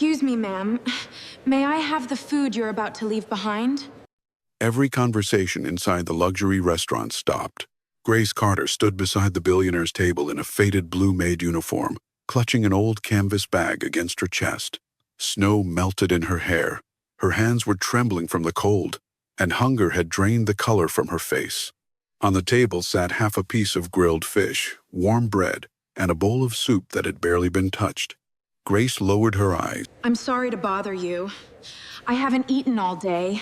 Excuse me, ma'am. May I have the food you're about to leave behind? Every conversation inside the luxury restaurant stopped. Grace Carter stood beside the billionaire's table in a faded blue maid uniform, clutching an old canvas bag against her chest. Snow melted in her hair. Her hands were trembling from the cold, and hunger had drained the color from her face. On the table sat half a piece of grilled fish, warm bread, and a bowl of soup that had barely been touched. Grace lowered her eyes. I'm sorry to bother you. I haven't eaten all day.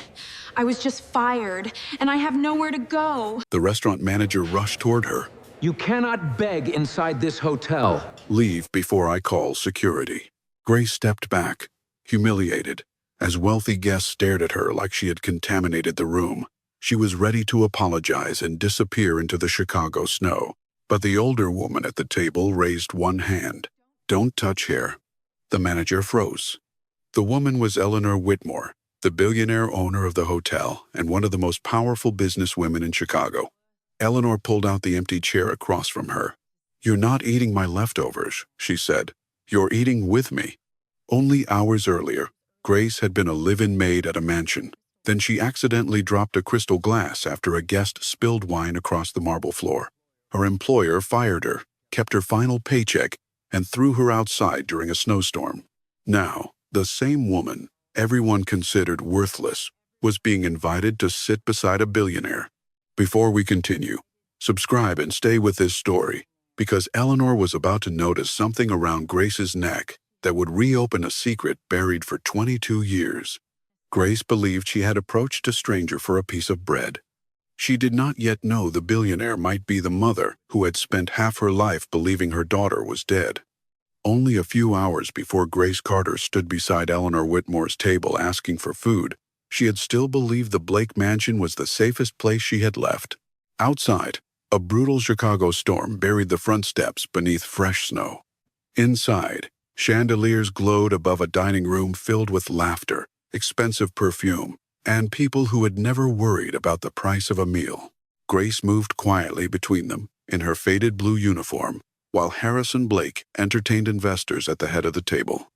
I was just fired, and I have nowhere to go. The restaurant manager rushed toward her. You cannot beg inside this hotel. Leave before I call security. Grace stepped back, humiliated, as wealthy guests stared at her like she had contaminated the room. She was ready to apologize and disappear into the Chicago snow. But the older woman at the table raised one hand. Don't touch here. The manager froze. The woman was Eleanor Whitmore, the billionaire owner of the hotel and one of the most powerful businesswomen in Chicago. Eleanor pulled out the empty chair across from her. "You're not eating my leftovers," she said. "You're eating with me." Only hours earlier, Grace had been a live-in maid at a mansion. Then she accidentally dropped a crystal glass after a guest spilled wine across the marble floor. Her employer fired her, kept her final paycheck, and threw her outside during a snowstorm. Now, the same woman, everyone considered worthless, was being invited to sit beside a billionaire. Before we continue, subscribe and stay with this story, because Eleanor was about to notice something around Grace's neck that would reopen a secret buried for 22 years. Grace believed she had approached a stranger for a piece of bread. She did not yet know the billionaire might be the mother who had spent half her life believing her daughter was dead. Only a few hours before Grace Carter stood beside Eleanor Whitmore's table asking for food, she had still believed the Blake mansion was the safest place she had left. Outside, a brutal Chicago storm buried the front steps beneath fresh snow. Inside, chandeliers glowed above a dining room filled with laughter, expensive perfume, and people who had never worried about the price of a meal. Grace moved quietly between them in her faded blue uniform, while Harrison Blake entertained investors at the head of the table.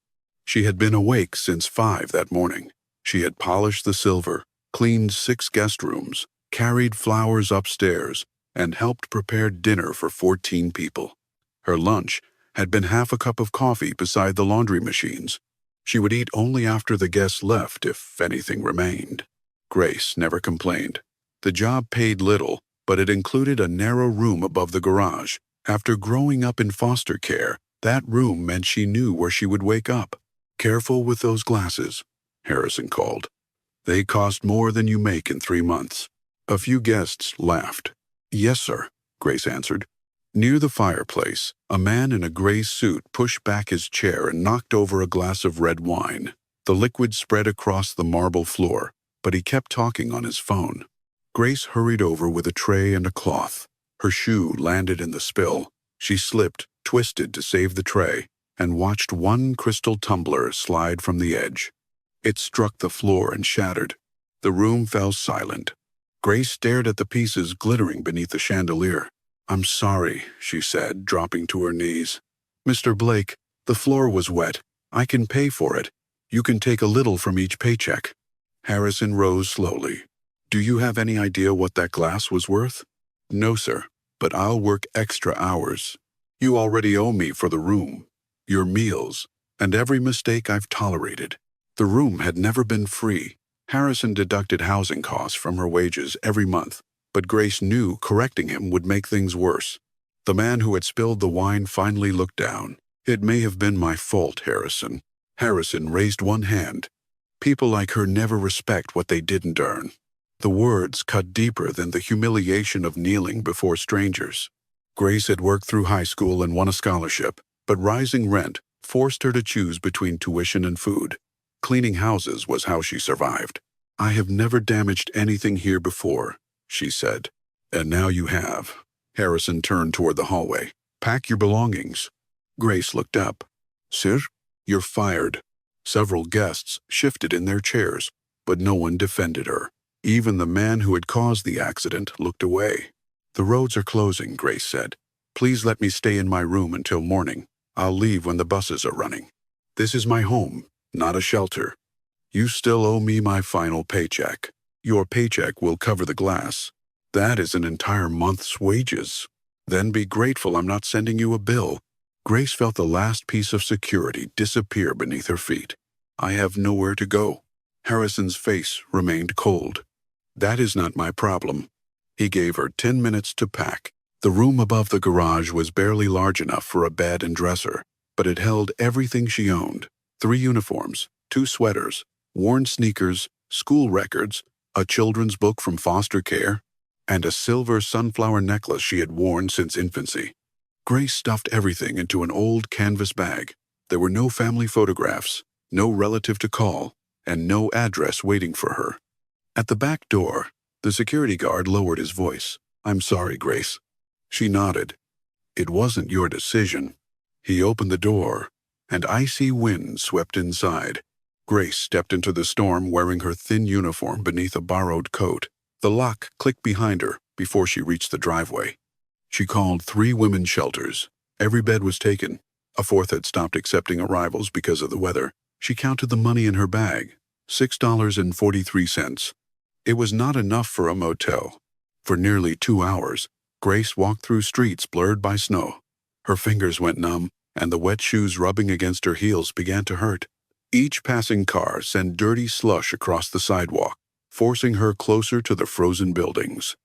She had been awake since 5 that morning. She had polished the silver, cleaned 6 guest rooms, carried flowers upstairs, and helped prepare dinner for 14 people. Her lunch had been half a cup of coffee beside the laundry machines. She would eat only after the guests left if anything remained. Grace never complained. The job paid little, but it included a narrow room above the garage. After growing up in foster care, that room meant she knew where she would wake up. "Careful with those glasses," Harrison called. "They cost more than you make in 3 months." A few guests laughed. "Yes, sir," Grace answered. Near the fireplace, a man in a gray suit pushed back his chair and knocked over a glass of red wine. The liquid spread across the marble floor, but he kept talking on his phone. Grace hurried over with a tray and a cloth. Her shoe landed in the spill. She slipped, twisted to save the tray, and watched one crystal tumbler slide from the edge. It struck the floor and shattered. The room fell silent. Grace stared at the pieces glittering beneath the chandelier. "I'm sorry," she said, dropping to her knees. "Mr. Blake, the floor was wet. I can pay for it. You can take a little from each paycheck." Harrison rose slowly. "Do you have any idea what that glass was worth?" "No, sir, but I'll work extra hours. You already owe me for the room, your meals, and every mistake I've tolerated." The room had never been free. Harrison deducted housing costs from her wages every month, but Grace knew correcting him would make things worse. The man who had spilled the wine finally looked down. "It may have been my fault, Harrison." Harrison raised one hand. "People like her never respect what they didn't earn." The words cut deeper than the humiliation of kneeling before strangers. Grace had worked through high school and won a scholarship, but rising rent forced her to choose between tuition and food. Cleaning houses was how she survived. "I have never damaged anything here before," she said. "And now you have." Harrison turned toward the hallway. "Pack your belongings." Grace looked up. "Sir, you're fired." Several guests shifted in their chairs, but no one defended her. Even the man who had caused the accident looked away. "The roads are closing," Grace said. "Please let me stay in my room until morning. I'll leave when the buses are running. This is my home, not a shelter. You still owe me my final paycheck. Your paycheck will cover the glass. That is an entire month's wages. Then be grateful I'm not sending you a bill." Grace felt the last piece of security disappear beneath her feet. "I have nowhere to go." Harrison's face remained cold. "That is not my problem." He gave her 10 minutes to pack. The room above the garage was barely large enough for a bed and dresser, but it held everything she owned: 3 uniforms, 2 sweaters, worn sneakers, school records, a children's book from foster care, and a silver sunflower necklace she had worn since infancy. Grace stuffed everything into an old canvas bag. There were no family photographs, no relative to call, and no address waiting for her. At the back door, the security guard lowered his voice. "I'm sorry, Grace." She nodded. "It wasn't your decision." He opened the door, and icy wind swept inside. Grace stepped into the storm wearing her thin uniform beneath a borrowed coat. The lock clicked behind her before she reached the driveway. She called 3 women's shelters. Every bed was taken. A 4th had stopped accepting arrivals because of the weather. She counted the money in her bag: $6.43. It was not enough for a motel. For nearly 2 hours, Grace walked through streets blurred by snow. Her fingers went numb, and the wet shoes rubbing against her heels began to hurt. Each passing car sent dirty slush across the sidewalk, forcing her closer to the frozen buildings.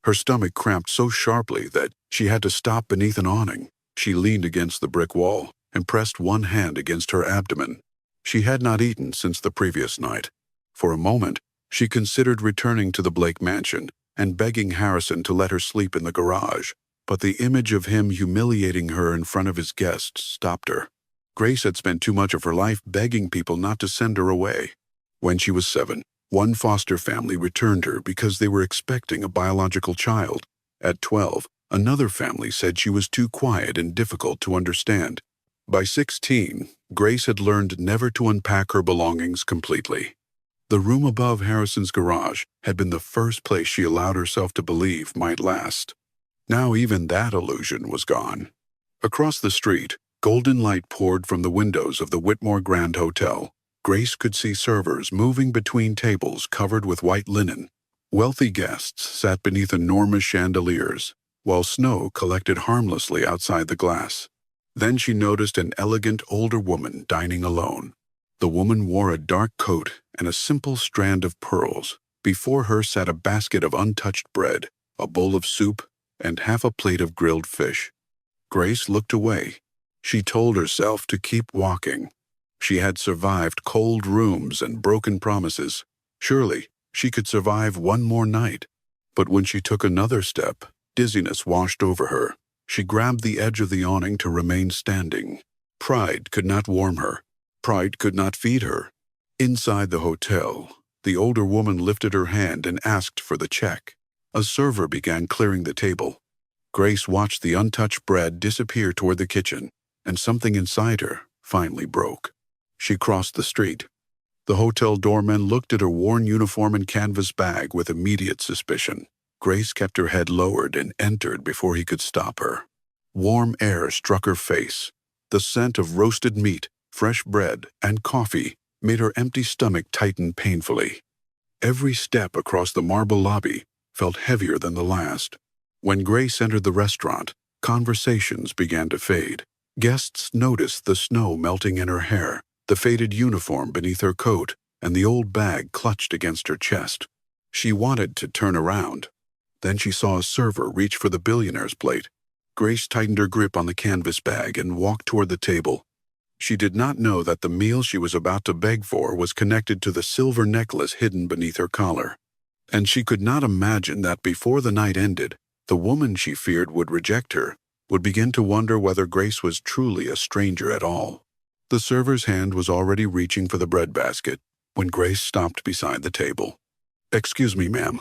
Her stomach cramped so sharply that she had to stop beneath an awning. She leaned against the brick wall and pressed one hand against her abdomen. She had not eaten since the previous night. For a moment, she considered returning to the Blake mansion and begging Harrison to let her sleep in the garage, but the image of him humiliating her in front of his guests stopped her. Grace had spent too much of her life begging people not to send her away. When she was 7, one foster family returned her because they were expecting a biological child. At 12, another family said she was too quiet and difficult to understand. By 16, Grace had learned never to unpack her belongings completely. The room above Harrison's garage had been the first place she allowed herself to believe might last. Now even that illusion was gone. Across the street, golden light poured from the windows of the Whitmore Grand Hotel. Grace could see servers moving between tables covered with white linen. Wealthy guests sat beneath enormous chandeliers, while snow collected harmlessly outside the glass. Then she noticed an elegant older woman dining alone. The woman wore a dark coat and a simple strand of pearls. Before her sat a basket of untouched bread, a bowl of soup, and half a plate of grilled fish. Grace looked away. She told herself to keep walking. She had survived cold rooms and broken promises. Surely she could survive one more night. But when she took another step, dizziness washed over her. She grabbed the edge of the awning to remain standing. Pride could not warm her. Pride could not feed her. Inside the hotel, the older woman lifted her hand and asked for the check. A server began clearing the table. Grace watched the untouched bread disappear toward the kitchen, and something inside her finally broke. She crossed the street. The hotel doorman looked at her worn uniform and canvas bag with immediate suspicion. Grace kept her head lowered and entered before he could stop her. Warm air struck her face. The scent of roasted meat, fresh bread, and coffee made her empty stomach tighten painfully. Every step across the marble lobby felt heavier than the last. When Grace entered the restaurant, conversations began to fade. Guests noticed the snow melting in her hair, the faded uniform beneath her coat, and the old bag clutched against her chest. She wanted to turn around. Then she saw a server reach for the Billionaire's plate. Grace tightened her grip on the canvas bag and walked toward the table. She did not know that the meal she was about to beg for was connected to the silver necklace hidden beneath her collar. And she could not imagine that before the night ended, the woman she feared would reject her would begin to wonder whether Grace was truly a stranger at all. The server's hand was already reaching for the breadbasket when Grace stopped beside the table. "Excuse me, ma'am."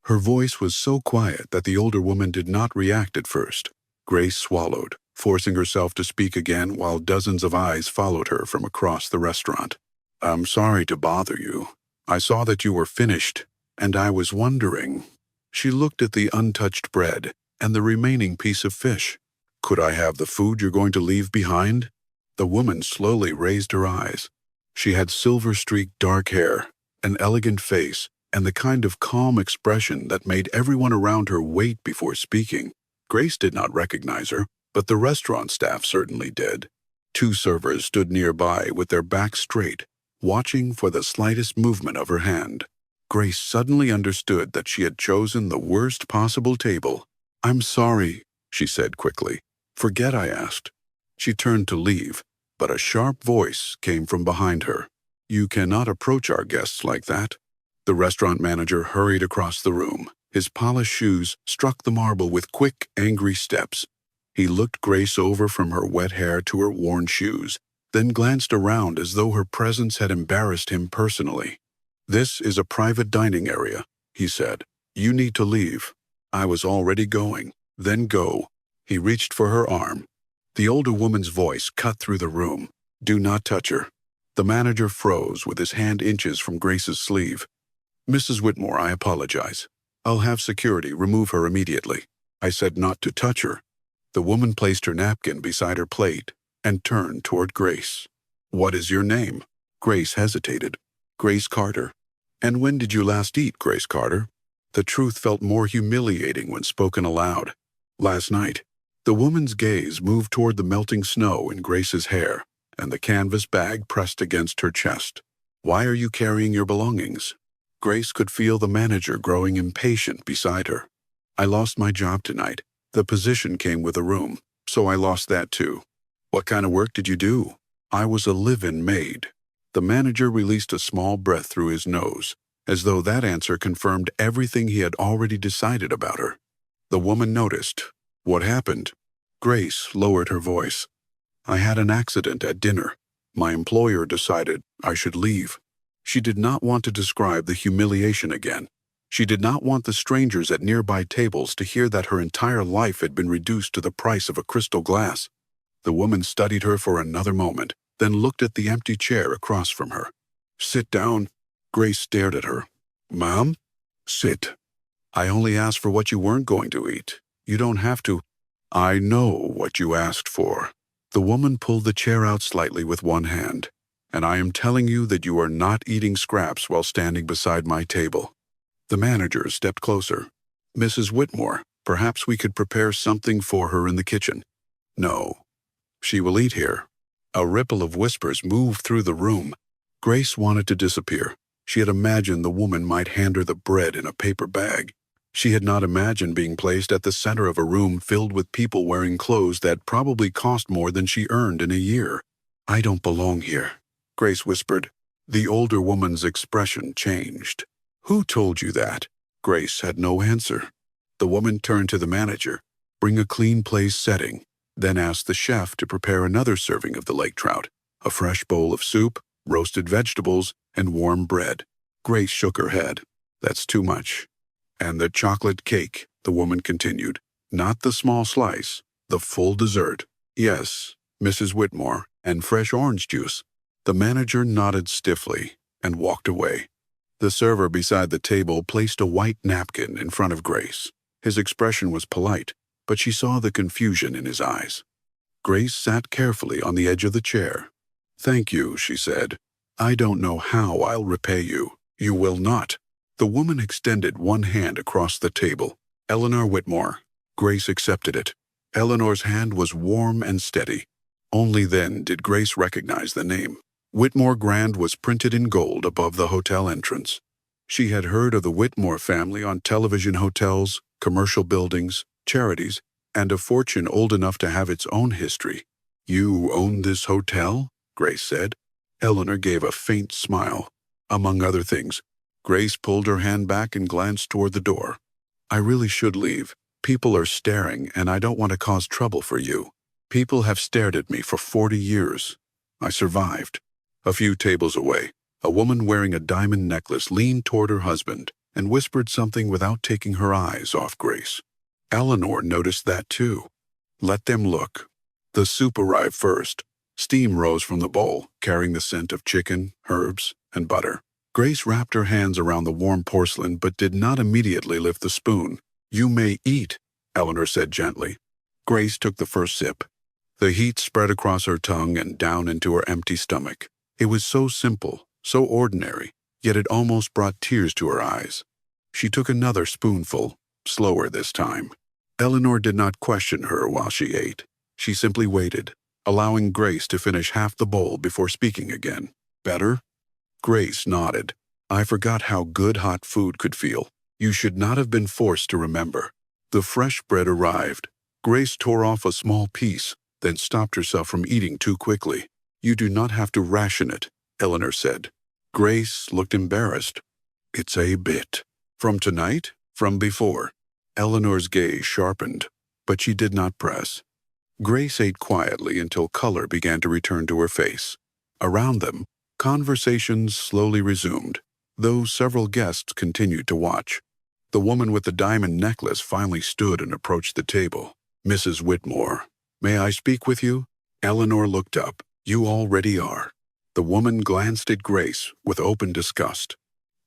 Her voice was so quiet that the older woman did not react at first. Grace swallowed, forcing herself to speak again while dozens of eyes followed her from across the restaurant. "I'm sorry to bother you. I saw that you were finished, and I was wondering." She looked at the untouched bread and the remaining piece of fish. "Could I have the food you're going to leave behind?" The woman slowly raised her eyes. She had silver-streaked dark hair, an elegant face, and the kind of calm expression that made everyone around her wait before speaking. Grace did not recognize her, but the restaurant staff certainly did. Two servers stood nearby with their backs straight, watching for the slightest movement of her hand. Grace suddenly understood that she had chosen the worst possible table. "I'm sorry," she said quickly. "Forget I asked." She turned to leave, but a sharp voice came from behind her. "You cannot approach our guests like that." The restaurant manager hurried across the room. His polished shoes struck the marble with quick, angry steps. He looked Grace over from her wet hair to her worn shoes, then glanced around as though her presence had embarrassed him personally. "This is a private dining area," he said. "You need to leave." "I was already going." "Then go." He reached for her arm. The older woman's voice cut through the room. "Do not touch her." The manager froze with his hand inches from Grace's sleeve. "Mrs. Whitmore, I apologize. I'll have security remove her immediately. I said not to touch her." The woman placed her napkin beside her plate and turned toward Grace. "What is your name?" Grace hesitated. "Grace Carter." "And when did you last eat, Grace Carter?" The truth felt more humiliating when spoken aloud. "Last night." The woman's gaze moved toward the melting snow in Grace's hair and the canvas bag pressed against her chest. "Why are you carrying your belongings?" Grace could feel the manager growing impatient beside her. "I lost my job tonight. The position came with a room, so I lost that too." "What kind of work did you do?" "I was a live-in maid." The manager released a small breath through his nose, as though that answer confirmed everything he had already decided about her. The woman noticed. "What happened?" Grace lowered her voice. "I had an accident at dinner. My employer decided I should leave." She did not want to describe the humiliation again. She did not want the strangers at nearby tables to hear that her entire life had been reduced to the price of a crystal glass. The woman studied her for another moment, then looked at the empty chair across from her. "Sit down." Grace stared at her. "Ma'am?" "Sit." "I only asked for what you weren't going to eat. You don't have to." "I know what you asked for." The woman pulled the chair out slightly with one hand. "And I am telling you that you are not eating scraps while standing beside my table." The manager stepped closer. "Mrs. Whitmore, perhaps we could prepare something for her in the kitchen." "No. She will eat here." A ripple of whispers moved through the room. Grace wanted to disappear. She had imagined the woman might hand her the bread in a paper bag. She had not imagined being placed at the center of a room filled with people wearing clothes that probably cost more than she earned in a year. "I don't belong here," Grace whispered. The older woman's expression changed. "Who told you that?" Grace had no answer. The woman turned to the manager. "Bring a clean place setting," then asked the chef to prepare another serving of the lake trout, a fresh bowl of soup, roasted vegetables, and warm bread. Grace shook her head. "That's too much." "And the chocolate cake," the woman continued. "Not the small slice, the full dessert." "Yes, Mrs. Whitmore, and fresh orange juice." The manager nodded stiffly and walked away. The server beside the table placed a white napkin in front of Grace. His expression was polite, but she saw the confusion in his eyes. Grace sat carefully on the edge of the chair. "Thank you," she said. "I don't know how I'll repay you." "You will not." The woman extended one hand across the table. "Eleanor Whitmore." Grace accepted it. Eleanor's hand was warm and steady. Only then did Grace recognize the name. Whitmore Grand was printed in gold above the hotel entrance. She had heard of the Whitmore family on television, hotels, commercial buildings, charities, and a fortune old enough to have its own history. "You own this hotel?" Grace said. Eleanor gave a faint smile. "Among other things." Grace pulled her hand back and glanced toward the door. "I really should leave. People are staring, and I don't want to cause trouble for you. People have stared at me for 40 years. I survived." A few tables away, a woman wearing a diamond necklace leaned toward her husband and whispered something without taking her eyes off Grace. Eleanor noticed that too. "Let them look." The soup arrived first. Steam rose from the bowl, carrying the scent of chicken, herbs, and butter. Grace wrapped her hands around the warm porcelain but did not immediately lift the spoon. "You may eat," Eleanor said gently. Grace took the first sip. The heat spread across her tongue and down into her empty stomach. It was so simple, so ordinary, yet it almost brought tears to her eyes. She took another spoonful, slower this time. Eleanor did not question her while she ate. She simply waited, allowing Grace to finish half the bowl before speaking again. Better? Grace nodded. I forgot how good hot food could feel. You should not have been forced to remember. The fresh bread arrived. Grace tore off a small piece, then stopped herself from eating too quickly. You do not have to ration it, Eleanor said. Grace looked embarrassed. It's a bit. From tonight? From before? Eleanor's gaze sharpened, but she did not press. Grace ate quietly until color began to return to her face. Around them, conversations slowly resumed, though several guests continued to watch. The woman with the diamond necklace finally stood and approached the table. Mrs. Whitmore, may I speak with you? Eleanor looked up. You already are. The woman glanced at Grace with open disgust.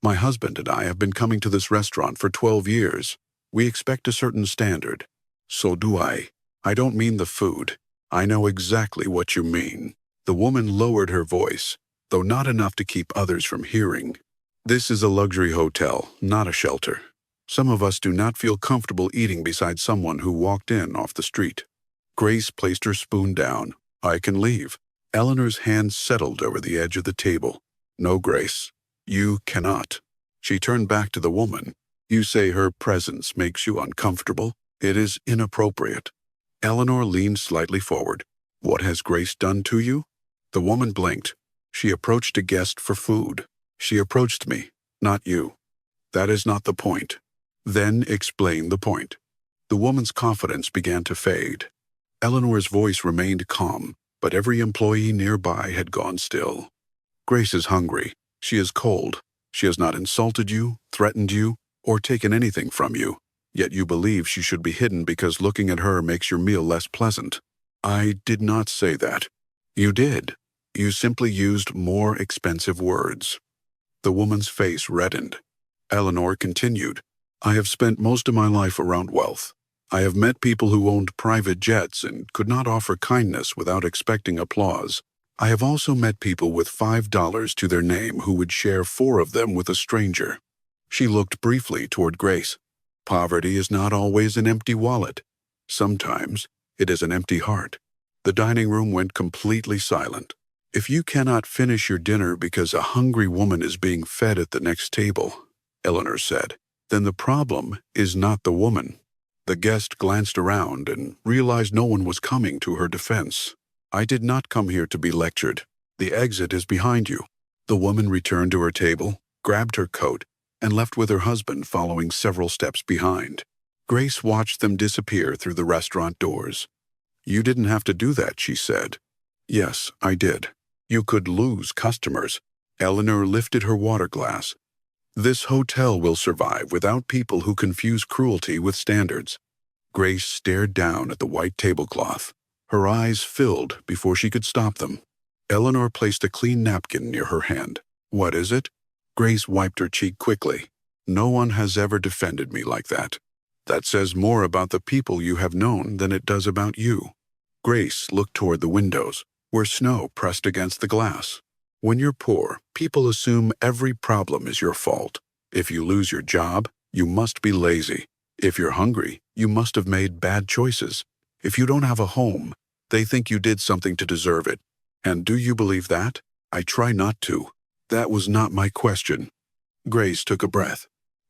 My husband and I have been coming to this restaurant for 12 years. We expect a certain standard. So do I. I don't mean the food. I know exactly what you mean. The woman lowered her voice, though not enough to keep others from hearing. This is a luxury hotel, not a shelter. Some of us do not feel comfortable eating beside someone who walked in off the street. Grace placed her spoon down. I can leave. Eleanor's hand settled over the edge of the table. No, Grace. You cannot. She turned back to the woman. You say her presence makes you uncomfortable. It is inappropriate. Eleanor leaned slightly forward. What has Grace done to you? The woman blinked. She approached a guest for food. She approached me, not you. That is not the point. Then explain the point. The woman's confidence began to fade. Eleanor's voice remained calm, but every employee nearby had gone still. Grace is hungry. She is cold. She has not insulted you, threatened you, or taken anything from you. Yet you believe she should be hidden because looking at her makes your meal less pleasant. I did not say that. You did. You simply used more expensive words. The woman's face reddened. Eleanor continued. I have spent most of my life around wealth. I have met people who owned private jets and could not offer kindness without expecting applause. I have also met people with $5 to their name who would share 4 of them with a stranger. She looked briefly toward Grace. Poverty is not always an empty wallet. Sometimes it is an empty heart. The dining room went completely silent. If you cannot finish your dinner because a hungry woman is being fed at the next table, Eleanor said, then the problem is not the woman. The guest glanced around and realized no one was coming to her defense. I did not come here to be lectured. The exit is behind you. The woman returned to her table, grabbed her coat, and left with her husband following several steps behind. Grace watched them disappear through the restaurant doors. You didn't have to do that, she said. Yes, I did. You could lose customers. Eleanor lifted her water glass. This hotel will survive without people who confuse cruelty with standards. Grace stared down at the white tablecloth. Her eyes filled before she could stop them. Eleanor placed a clean napkin near her hand. What is it? Grace wiped her cheek quickly. No one has ever defended me like that. That says more about the people you have known than it does about you. Grace looked toward the windows, where snow pressed against the glass. When you're poor, people assume every problem is your fault. If you lose your job, you must be lazy. If you're hungry, you must have made bad choices. If you don't have a home, they think you did something to deserve it. And do you believe that? I try not to. That was not my question. Grace took a breath.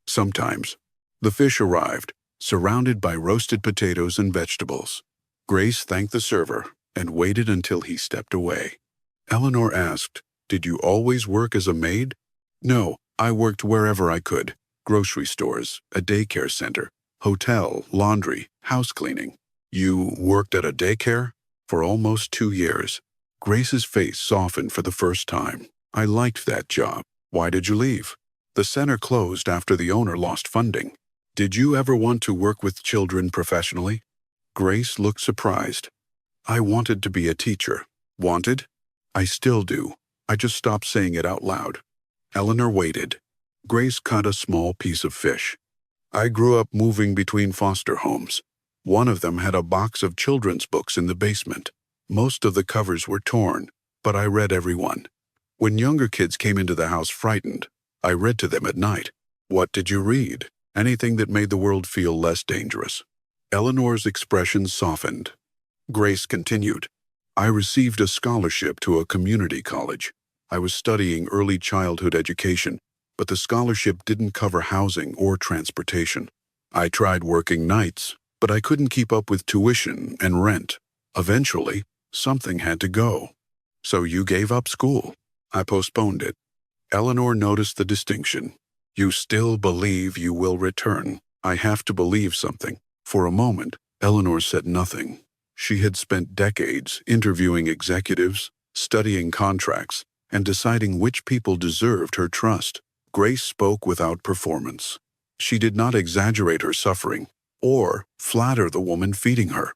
Sometimes. The fish arrived, surrounded by roasted potatoes and vegetables. Grace thanked the server and waited until he stepped away. Eleanor asked, Did you always work as a maid? No, I worked wherever I could. Grocery stores, a daycare center, hotel, laundry, house cleaning. You worked at a daycare? For almost 2 years. Grace's face softened for the first time. I liked that job. Why did you leave? The center closed after the owner lost funding. Did you ever want to work with children professionally? Grace looked surprised. I wanted to be a teacher. Wanted? I still do. I just stopped saying it out loud. Eleanor waited. Grace cut a small piece of fish. I grew up moving between foster homes. One of them had a box of children's books in the basement. Most of the covers were torn, but I read every one. When younger kids came into the house frightened, I read to them at night. What did you read? Anything that made the world feel less dangerous. Eleanor's expression softened. Grace continued. I received a scholarship to a community college. I was studying early childhood education, but the scholarship didn't cover housing or transportation. I tried working nights, but I couldn't keep up with tuition and rent. Eventually, something had to go. So you gave up school. I postponed it. Eleanor noticed the distinction. You still believe you will return. I have to believe something. For a moment, Eleanor said nothing. She had spent decades interviewing executives, studying contracts, and deciding which people deserved her trust. Grace spoke without performance. She did not exaggerate her suffering or flatter the woman feeding her.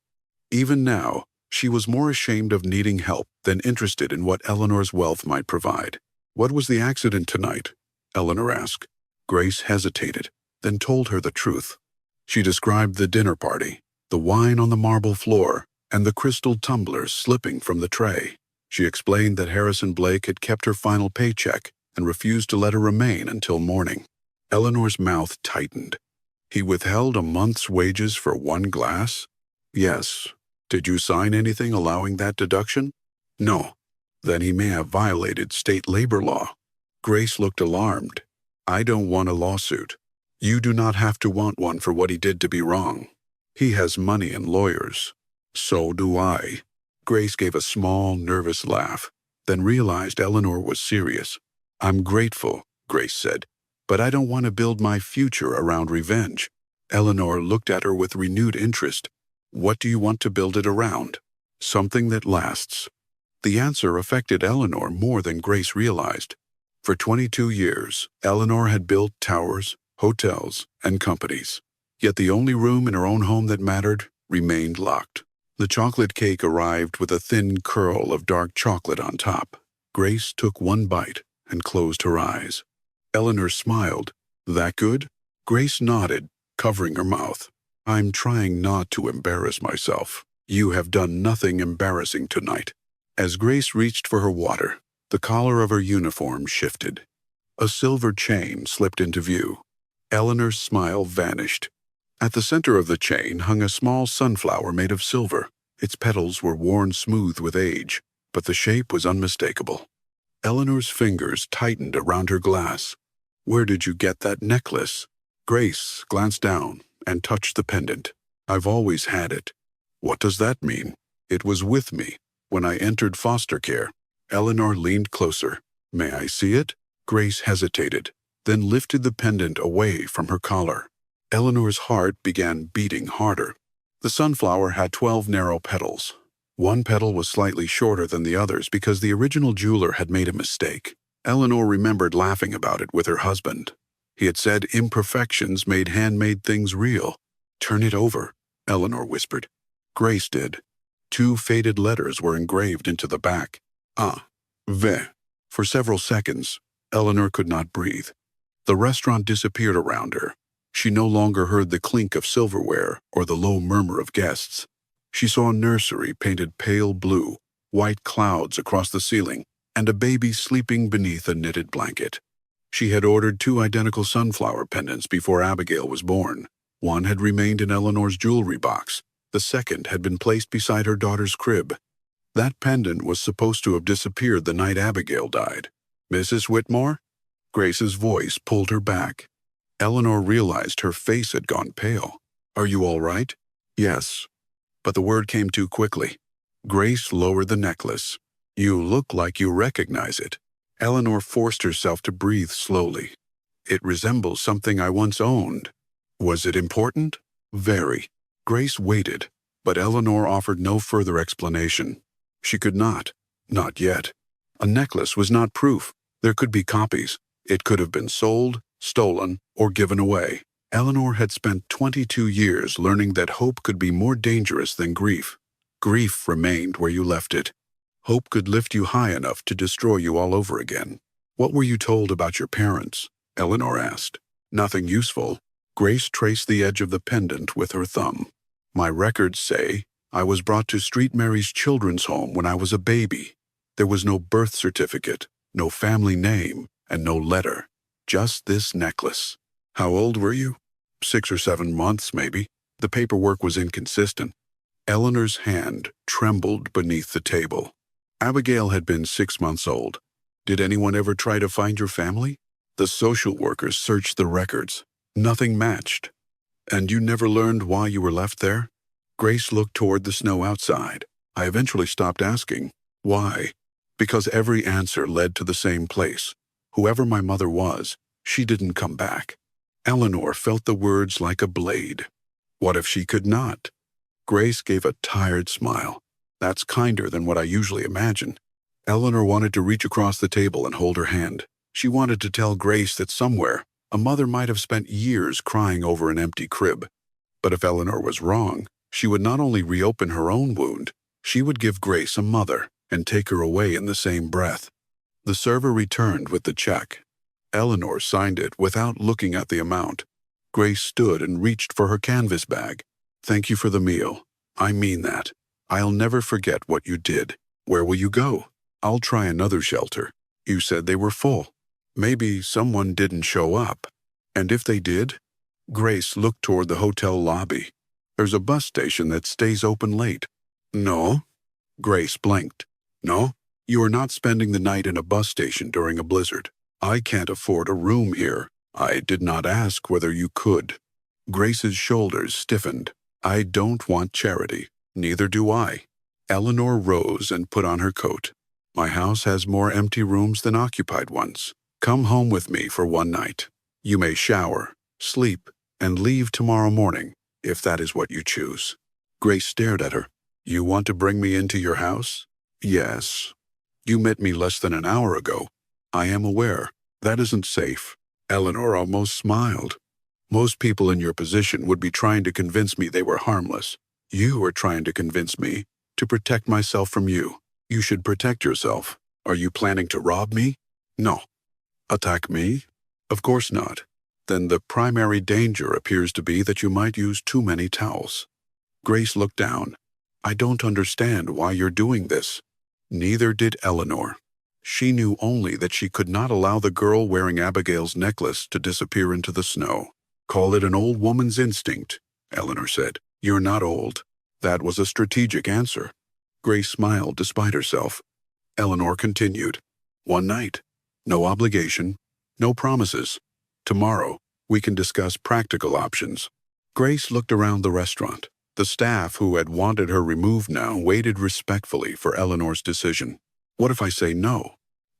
Even now, she was more ashamed of needing help than interested in what Eleanor's wealth might provide. What was the accident tonight? Eleanor asked. Grace hesitated, then told her the truth. She described the dinner party, the wine on the marble floor, and the crystal tumblers slipping from the tray. She explained that Harrison Blake had kept her final paycheck and refused to let her remain until morning. Eleanor's mouth tightened. He withheld a month's wages for one glass? Yes. Did you sign anything allowing that deduction? No. Then he may have violated state labor law. Grace looked alarmed. I don't want a lawsuit. You do not have to want one for what he did to be wrong. He has money and lawyers. So do I. Grace gave a small, nervous laugh, then realized Eleanor was serious. I'm grateful, Grace said, but I don't want to build my future around revenge. Eleanor looked at her with renewed interest. What do you want to build it around? Something that lasts. The answer affected Eleanor more than Grace realized. For 22 years, Eleanor had built towers, hotels, and companies. Yet the only room in her own home that mattered remained locked. The chocolate cake arrived with a thin curl of dark chocolate on top. Grace took one bite and closed her eyes. Eleanor smiled. That good? Grace nodded, covering her mouth. I'm trying not to embarrass myself. You have done nothing embarrassing tonight. As Grace reached for her water, the collar of her uniform shifted. A silver chain slipped into view. Eleanor's smile vanished. At the center of the chain hung a small sunflower made of silver. Its petals were worn smooth with age, but the shape was unmistakable. Eleanor's fingers tightened around her glass. Where did you get that necklace? Grace glanced down and touched the pendant. I've always had it. What does that mean? It was with me when I entered foster care. Eleanor leaned closer. May I see it? Grace hesitated, then lifted the pendant away from her collar. Eleanor's heart began beating harder. The sunflower had 12 narrow petals. One petal was slightly shorter than the others because the original jeweler had made a mistake. Eleanor remembered laughing about it with her husband. He had said imperfections made handmade things real. Turn it over, Eleanor whispered. Grace did. 2 faded letters were engraved into the back. Ah, ve. For several seconds, Eleanor could not breathe. The restaurant disappeared around her. She no longer heard the clink of silverware or the low murmur of guests. She saw a nursery painted pale blue, white clouds across the ceiling, and a baby sleeping beneath a knitted blanket. She had ordered 2 identical sunflower pendants before Abigail was born. One had remained in Eleanor's jewelry box. The second had been placed beside her daughter's crib. That pendant was supposed to have disappeared the night Abigail died. Mrs. Whitmore? Grace's voice pulled her back. Eleanor realized her face had gone pale. Are you all right? Yes. But the word came too quickly. Grace lowered the necklace. You look like you recognize it. Eleanor forced herself to breathe slowly. It resembles something I once owned. Was it important? Very. Grace waited, but Eleanor offered no further explanation. She could not yet. A necklace was not proof. There could be copies. It could have been sold, stolen, or given away. Eleanor had spent 22 years learning that hope could be more dangerous than grief. Grief remained where you left it. Hope could lift you high enough to destroy you all over again. What were you told about your parents? Eleanor asked. Nothing useful. Grace traced the edge of the pendant with her thumb. My records say I was brought to Street Mary's Children's Home when I was a baby. There was no birth certificate, No family name, and no letter. Just this necklace. How old were you? 6 or 7 months, maybe. The paperwork was inconsistent. Eleanor's hand trembled beneath the table. Abigail had been 6 months old. Did anyone ever try to find your family? The social workers searched the records. Nothing matched. And you never learned why you were left there? Grace looked toward the snow outside. I eventually stopped asking. Why? Because every answer led to the same place. Whoever my mother was, she didn't come back. Eleanor felt the words like a blade. What if she could not? Grace gave a tired smile. That's kinder than what I usually imagine. Eleanor wanted to reach across the table and hold her hand. She wanted to tell Grace that somewhere, a mother might have spent years crying over an empty crib. But if Eleanor was wrong, she would not only reopen her own wound, she would give Grace a mother and take her away in the same breath. The server returned with the check. Eleanor signed it without looking at the amount. Grace stood and reached for her canvas bag. Thank you for the meal. I mean that. I'll never forget what you did. Where will you go? I'll try another shelter. You said they were full. Maybe someone didn't show up. And if they did? Grace looked toward the hotel lobby. There's a bus station that stays open late. No? Grace blinked. No? You are not spending the night in a bus station during a blizzard. I can't afford a room here. I did not ask whether you could. Grace's shoulders stiffened. I don't want charity. Neither do I. Eleanor rose and put on her coat. My house has more empty rooms than occupied ones. Come home with me for one night. You may shower, sleep, and leave tomorrow morning, if that is what you choose. Grace stared at her. You want to bring me into your house? Yes. You met me less than an hour ago. I am aware. That isn't safe. Eleanor almost smiled. Most people in your position would be trying to convince me they were harmless. You are trying to convince me to protect myself from you. You should protect yourself. Are you planning to rob me? No. Attack me? Of course not. Then the primary danger appears to be that you might use too many towels. Grace looked down. I don't understand why you're doing this. Neither did Eleanor. She knew only that she could not allow the girl wearing Abigail's necklace to disappear into the snow. Call it an old woman's instinct, Eleanor said. You're not old. That was a strategic answer. Grace smiled despite herself. Eleanor continued. One night. No obligation. No promises. Tomorrow, we can discuss practical options. Grace looked around the restaurant. The staff who had wanted her removed now waited respectfully for Eleanor's decision. What if I say no?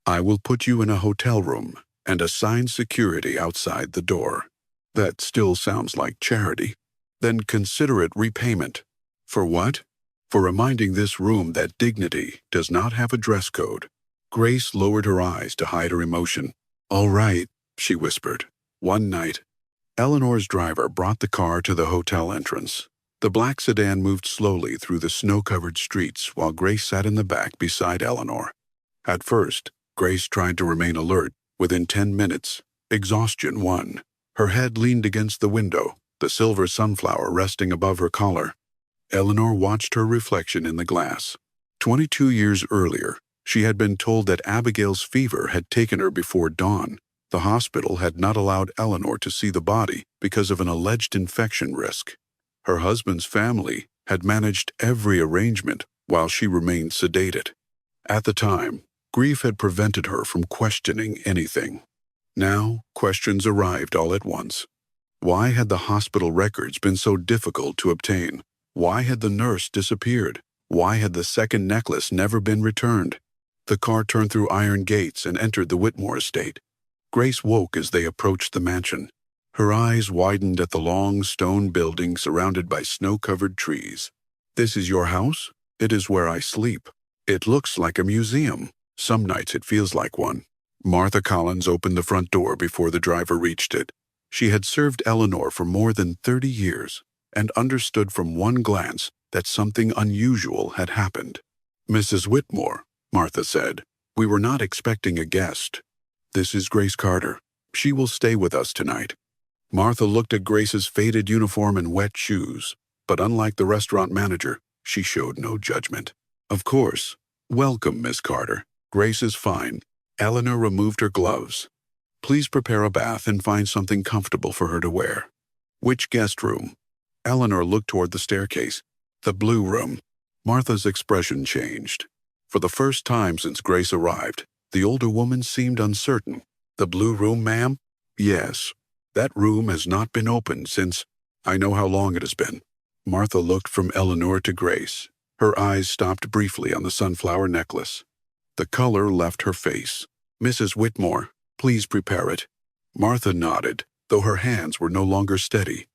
I will put you in a hotel room and assign security outside the door. That still sounds like charity. Then consider it repayment. For what? For reminding this room that dignity does not have a dress code. Grace lowered her eyes to hide her emotion. All right, she whispered. One night. Eleanor's driver brought the car to the hotel entrance. The black sedan moved slowly through the snow-covered streets while Grace sat in the back beside Eleanor. At first, Grace tried to remain alert. Within 10 minutes, exhaustion won. Her head leaned against the window, the silver sunflower resting above her collar. Eleanor watched her reflection in the glass. 22 years earlier, she had been told that Abigail's fever had taken her before dawn. The hospital had not allowed Eleanor to see the body because of an alleged infection risk. Her husband's family had managed every arrangement while she remained sedated. At the time, grief had prevented her from questioning anything. Now, questions arrived all at once. Why had the hospital records been so difficult to obtain? Why had the nurse disappeared? Why had the second necklace never been returned? The car turned through iron gates and entered the Whitmore estate. Grace woke as they approached the mansion. Her eyes widened at the long stone building surrounded by snow-covered trees. This is your house? It is where I sleep. It looks like a museum. Some nights it feels like one. Martha Collins opened the front door before the driver reached it. She had served Eleanor for more than 30 years and understood from one glance that something unusual had happened. Mrs. Whitmore, Martha said, we were not expecting a guest. This is Grace Carter. She will stay with us tonight. Martha looked at Grace's faded uniform and wet shoes, but unlike the restaurant manager, she showed no judgment. Of course. Welcome, Miss Carter. Grace is fine. Eleanor removed her gloves. Please prepare a bath and find something comfortable for her to wear. Which guest room? Eleanor looked toward the staircase. The blue room. Martha's expression changed. For the first time since Grace arrived, the older woman seemed uncertain. The blue room, ma'am? Yes. That room has not been opened since... I know how long it has been. Martha looked from Eleanor to Grace. Her eyes stopped briefly on the sunflower necklace. The color left her face. Mrs. Whitmore, please prepare it. Martha nodded, though her hands were no longer steady.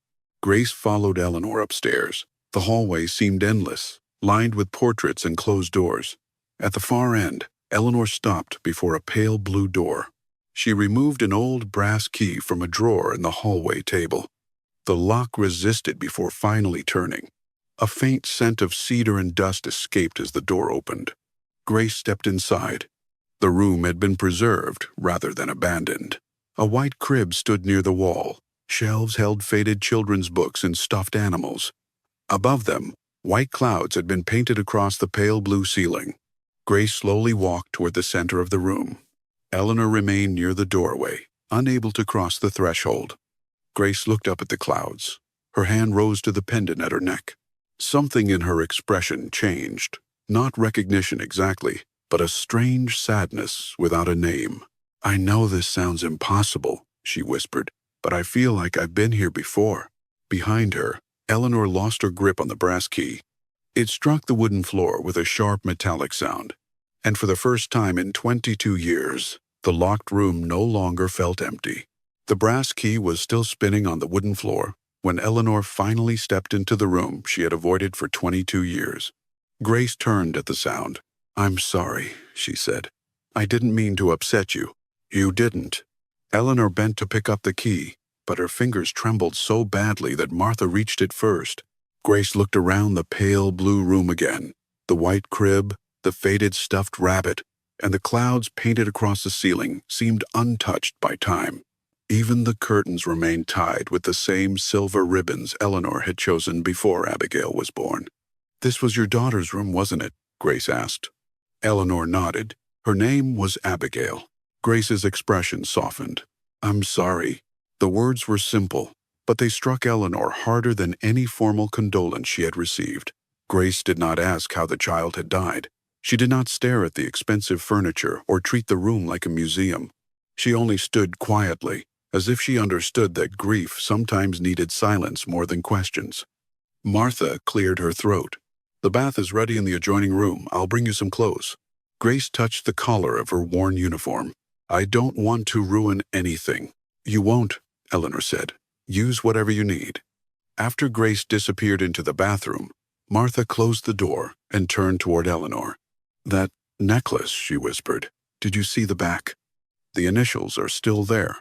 Grace followed Eleanor upstairs. The hallway seemed endless, lined with portraits and closed doors. At the far end, Eleanor stopped before a pale blue door. She removed an old brass key from a drawer in the hallway table. The lock resisted before finally turning. A faint scent of cedar and dust escaped as the door opened. Grace stepped inside. The room had been preserved rather than abandoned. A white crib stood near the wall. Shelves held faded children's books and stuffed animals. Above them, white clouds had been painted across the pale blue ceiling. Grace slowly walked toward the center of the room. Eleanor remained near the doorway, unable to cross the threshold. Grace looked up at the clouds. Her hand rose to the pendant at her neck. Something in her expression changed. Not recognition exactly, but a strange sadness without a name. I know this sounds impossible, she whispered, but I feel like I've been here before. Behind her, Eleanor lost her grip on the brass key. It struck the wooden floor with a sharp metallic sound, and for the first time in 22 years, the locked room no longer felt empty. The brass key was still spinning on the wooden floor when Eleanor finally stepped into the room she had avoided for 22 years. Grace turned at the sound. I'm sorry, she said. I didn't mean to upset you. You didn't. Eleanor bent to pick up the key, but her fingers trembled so badly that Martha reached it first. Grace looked around the pale blue room again. The white crib, the faded stuffed rabbit, and the clouds painted across the ceiling seemed untouched by time. Even the curtains remained tied with the same silver ribbons Eleanor had chosen before Abigail was born. This was your daughter's room, wasn't it? Grace asked. Eleanor nodded. Her name was Abigail. Grace's expression softened. I'm sorry. The words were simple, but they struck Eleanor harder than any formal condolence she had received. Grace did not ask how the child had died. She did not stare at the expensive furniture or treat the room like a museum. She only stood quietly, as if she understood that grief sometimes needed silence more than questions. Martha cleared her throat. The bath is ready in the adjoining room. I'll bring you some clothes. Grace touched the collar of her worn uniform. I don't want to ruin anything. You won't, Eleanor said. Use whatever you need. After Grace disappeared into the bathroom, Martha closed the door and turned toward Eleanor. That necklace, she whispered. Did you see the back? The initials are still there.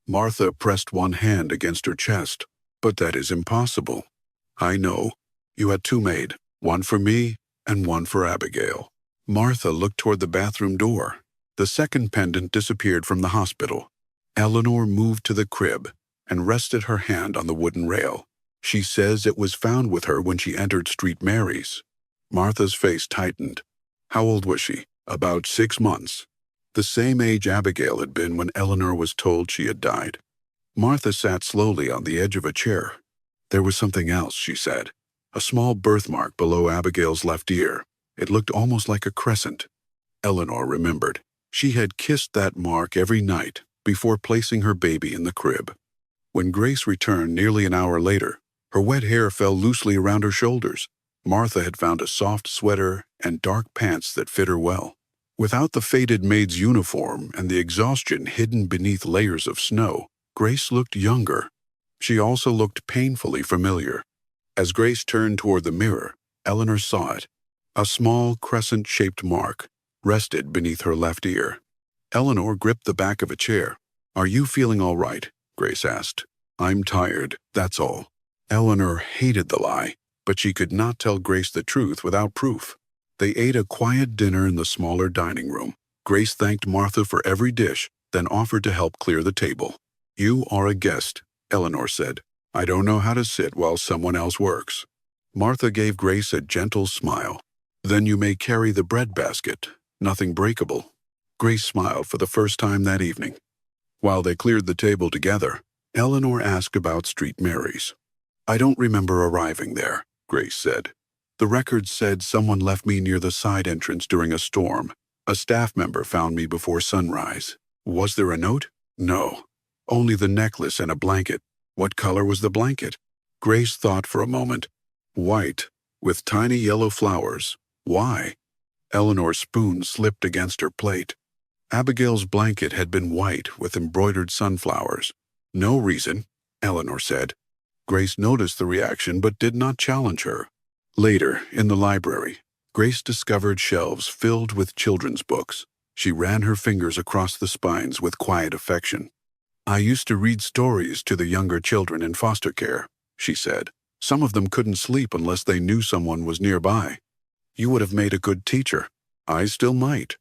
Martha pressed one hand against her chest. But that is impossible. I know. You had two made, one for me and one for Abigail. Martha looked toward the bathroom door. The second pendant disappeared from the hospital. Eleanor moved to the crib and rested her hand on the wooden rail. She says it was found with her when she entered Street Mary's. Martha's face tightened. How old was she? About 6 months. The same age Abigail had been when Eleanor was told she had died. Martha sat slowly on the edge of a chair. There was something else, she said. A small birthmark below Abigail's left ear. It looked almost like a crescent. Eleanor remembered. She had kissed that mark every night before placing her baby in the crib. When Grace returned nearly an hour later, her wet hair fell loosely around her shoulders. Martha had found a soft sweater and dark pants that fit her well. Without the faded maid's uniform and the exhaustion hidden beneath layers of snow, Grace looked younger. She also looked painfully familiar. As Grace turned toward the mirror, Eleanor saw it. A small crescent-shaped mark rested beneath her left ear. Eleanor gripped the back of a chair. Are you feeling all right? Grace asked. I'm tired, that's all. Eleanor hated the lie, but she could not tell Grace the truth without proof. They ate a quiet dinner in the smaller dining room. Grace thanked Martha for every dish, then offered to help clear the table. You are a guest, Eleanor said. I don't know how to sit while someone else works. Martha gave Grace a gentle smile. Then you may carry the bread basket. Nothing breakable. Grace smiled for the first time that evening. While they cleared the table together, Eleanor asked about Street Mary's. "I don't remember arriving there," Grace said. "The records said someone left me near the side entrance during a storm. A staff member found me before sunrise. Was there a note? No. Only the necklace and a blanket. What color was the blanket?" Grace thought for a moment. "White, with tiny yellow flowers. Why?" Eleanor's spoon slipped against her plate. Abigail's blanket had been white with embroidered sunflowers. "No reason," Eleanor said. Grace noticed the reaction but did not challenge her. Later, in the library, Grace discovered shelves filled with children's books. She ran her fingers across the spines with quiet affection. "I used to read stories to the younger children in foster care," she said. "Some of them couldn't sleep unless they knew someone was nearby. You would have made a good teacher. I still might."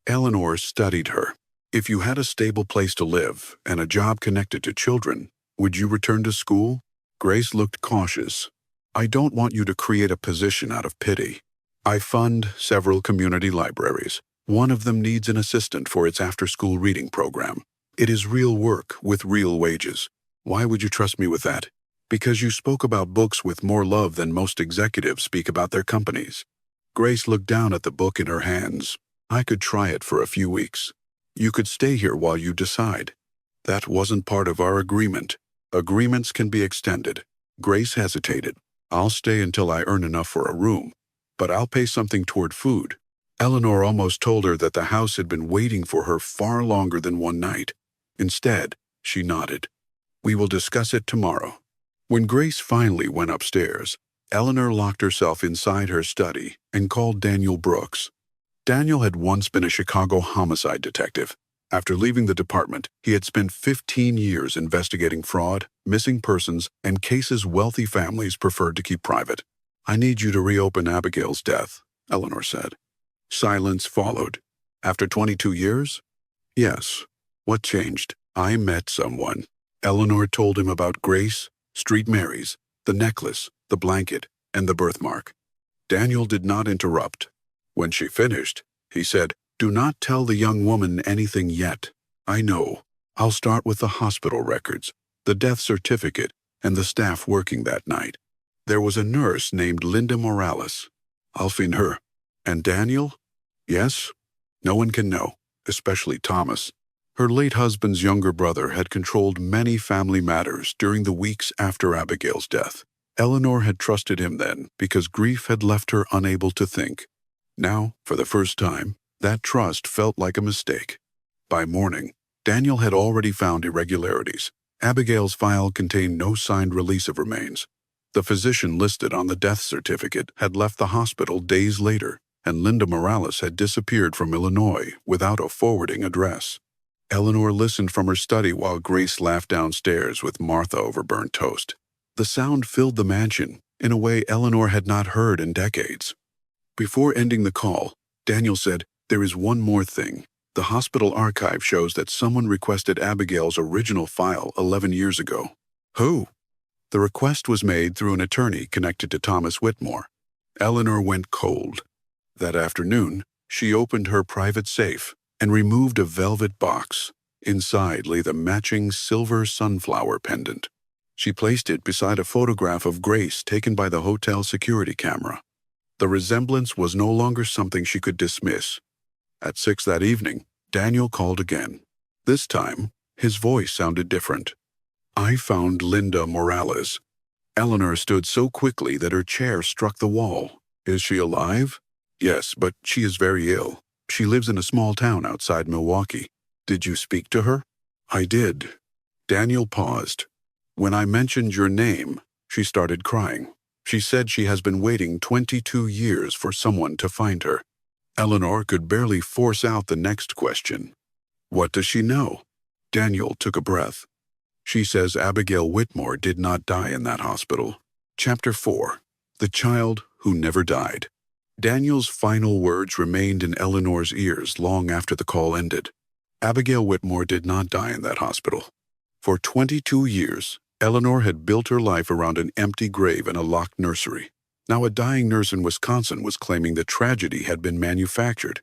Eleanor studied her. "If you had a stable place to live and a job connected to children, would you return to school?" Grace looked cautious. "I don't want you to create a position out of pity. I fund several community libraries. One of them needs an assistant for its after-school reading program. It is real work with real wages. Why would you trust me with that? Because you spoke about books with more love than most executives speak about their companies." Grace looked down at the book in her hands. "I could try it for a few weeks. You could stay here while you decide." "That wasn't part of our agreement. Agreements can be extended." Grace hesitated. "I'll stay until I earn enough for a room, but I'll pay something toward food." Eleanor almost told her that the house had been waiting for her far longer than one night. Instead, she nodded. "We will discuss it tomorrow." When Grace finally went upstairs, Eleanor locked herself inside her study and called Daniel Brooks. Daniel had once been a Chicago homicide detective. After leaving the department, he had spent 15 years investigating fraud, missing persons, and cases wealthy families preferred to keep private. "I need you to reopen Abigail's death," Eleanor said. Silence followed. "After 22 years?" "Yes." "What changed?" "I met someone." Eleanor told him about Grace, Street Mary's, the necklace, the blanket, and the birthmark. Daniel did not interrupt. When she finished, he said, "Do not tell the young woman anything yet. I know. I'll start with the hospital records, the death certificate, and the staff working that night. There was a nurse named Linda Morales. I'll find her. And Daniel? Yes? No one can know, especially Thomas. Her late husband's younger brother had controlled many family matters during the weeks after Abigail's death. Eleanor had trusted him then because grief had left her unable to think. Now, for the first time, that trust felt like a mistake. By morning, Daniel had already found irregularities. Abigail's file contained no signed release of remains. The physician listed on the death certificate had left the hospital days later, and Linda Morales had disappeared from Illinois without a forwarding address. Eleanor listened from her study while Grace laughed downstairs with Martha over burnt toast. The sound filled the mansion in a way Eleanor had not heard in decades. Before ending the call, Daniel said, "There is one more thing. The hospital archive shows that someone requested Abigail's original file 11 years ago." "Who?" "The request was made through an attorney connected to Thomas Whitmore." Eleanor went cold. That afternoon, she opened her private safe and removed a velvet box. Inside lay the matching silver sunflower pendant. She placed it beside a photograph of Grace taken by the hotel security camera. The resemblance was no longer something she could dismiss. At 6 that evening, Daniel called again. This time, his voice sounded different. "I found Linda Morales." Eleanor stood so quickly that her chair struck the wall. "Is she alive?" "Yes, but she is very ill. She lives in a small town outside Milwaukee." "Did you speak to her?" "I did." Daniel paused. "When I mentioned your name, she started crying. She said she has been waiting 22 years for someone to find her." Eleanor could barely force out the next question. "What does she know?" Daniel took a breath. "She says Abigail Whitmore did not die in that hospital." Chapter 4. The Child Who Never Died. Daniel's final words remained in Eleanor's ears long after the call ended. Abigail Whitmore did not die in that hospital. For 22 years, Eleanor had built her life around an empty grave in a locked nursery. Now a dying nurse in Wisconsin was claiming the tragedy had been manufactured.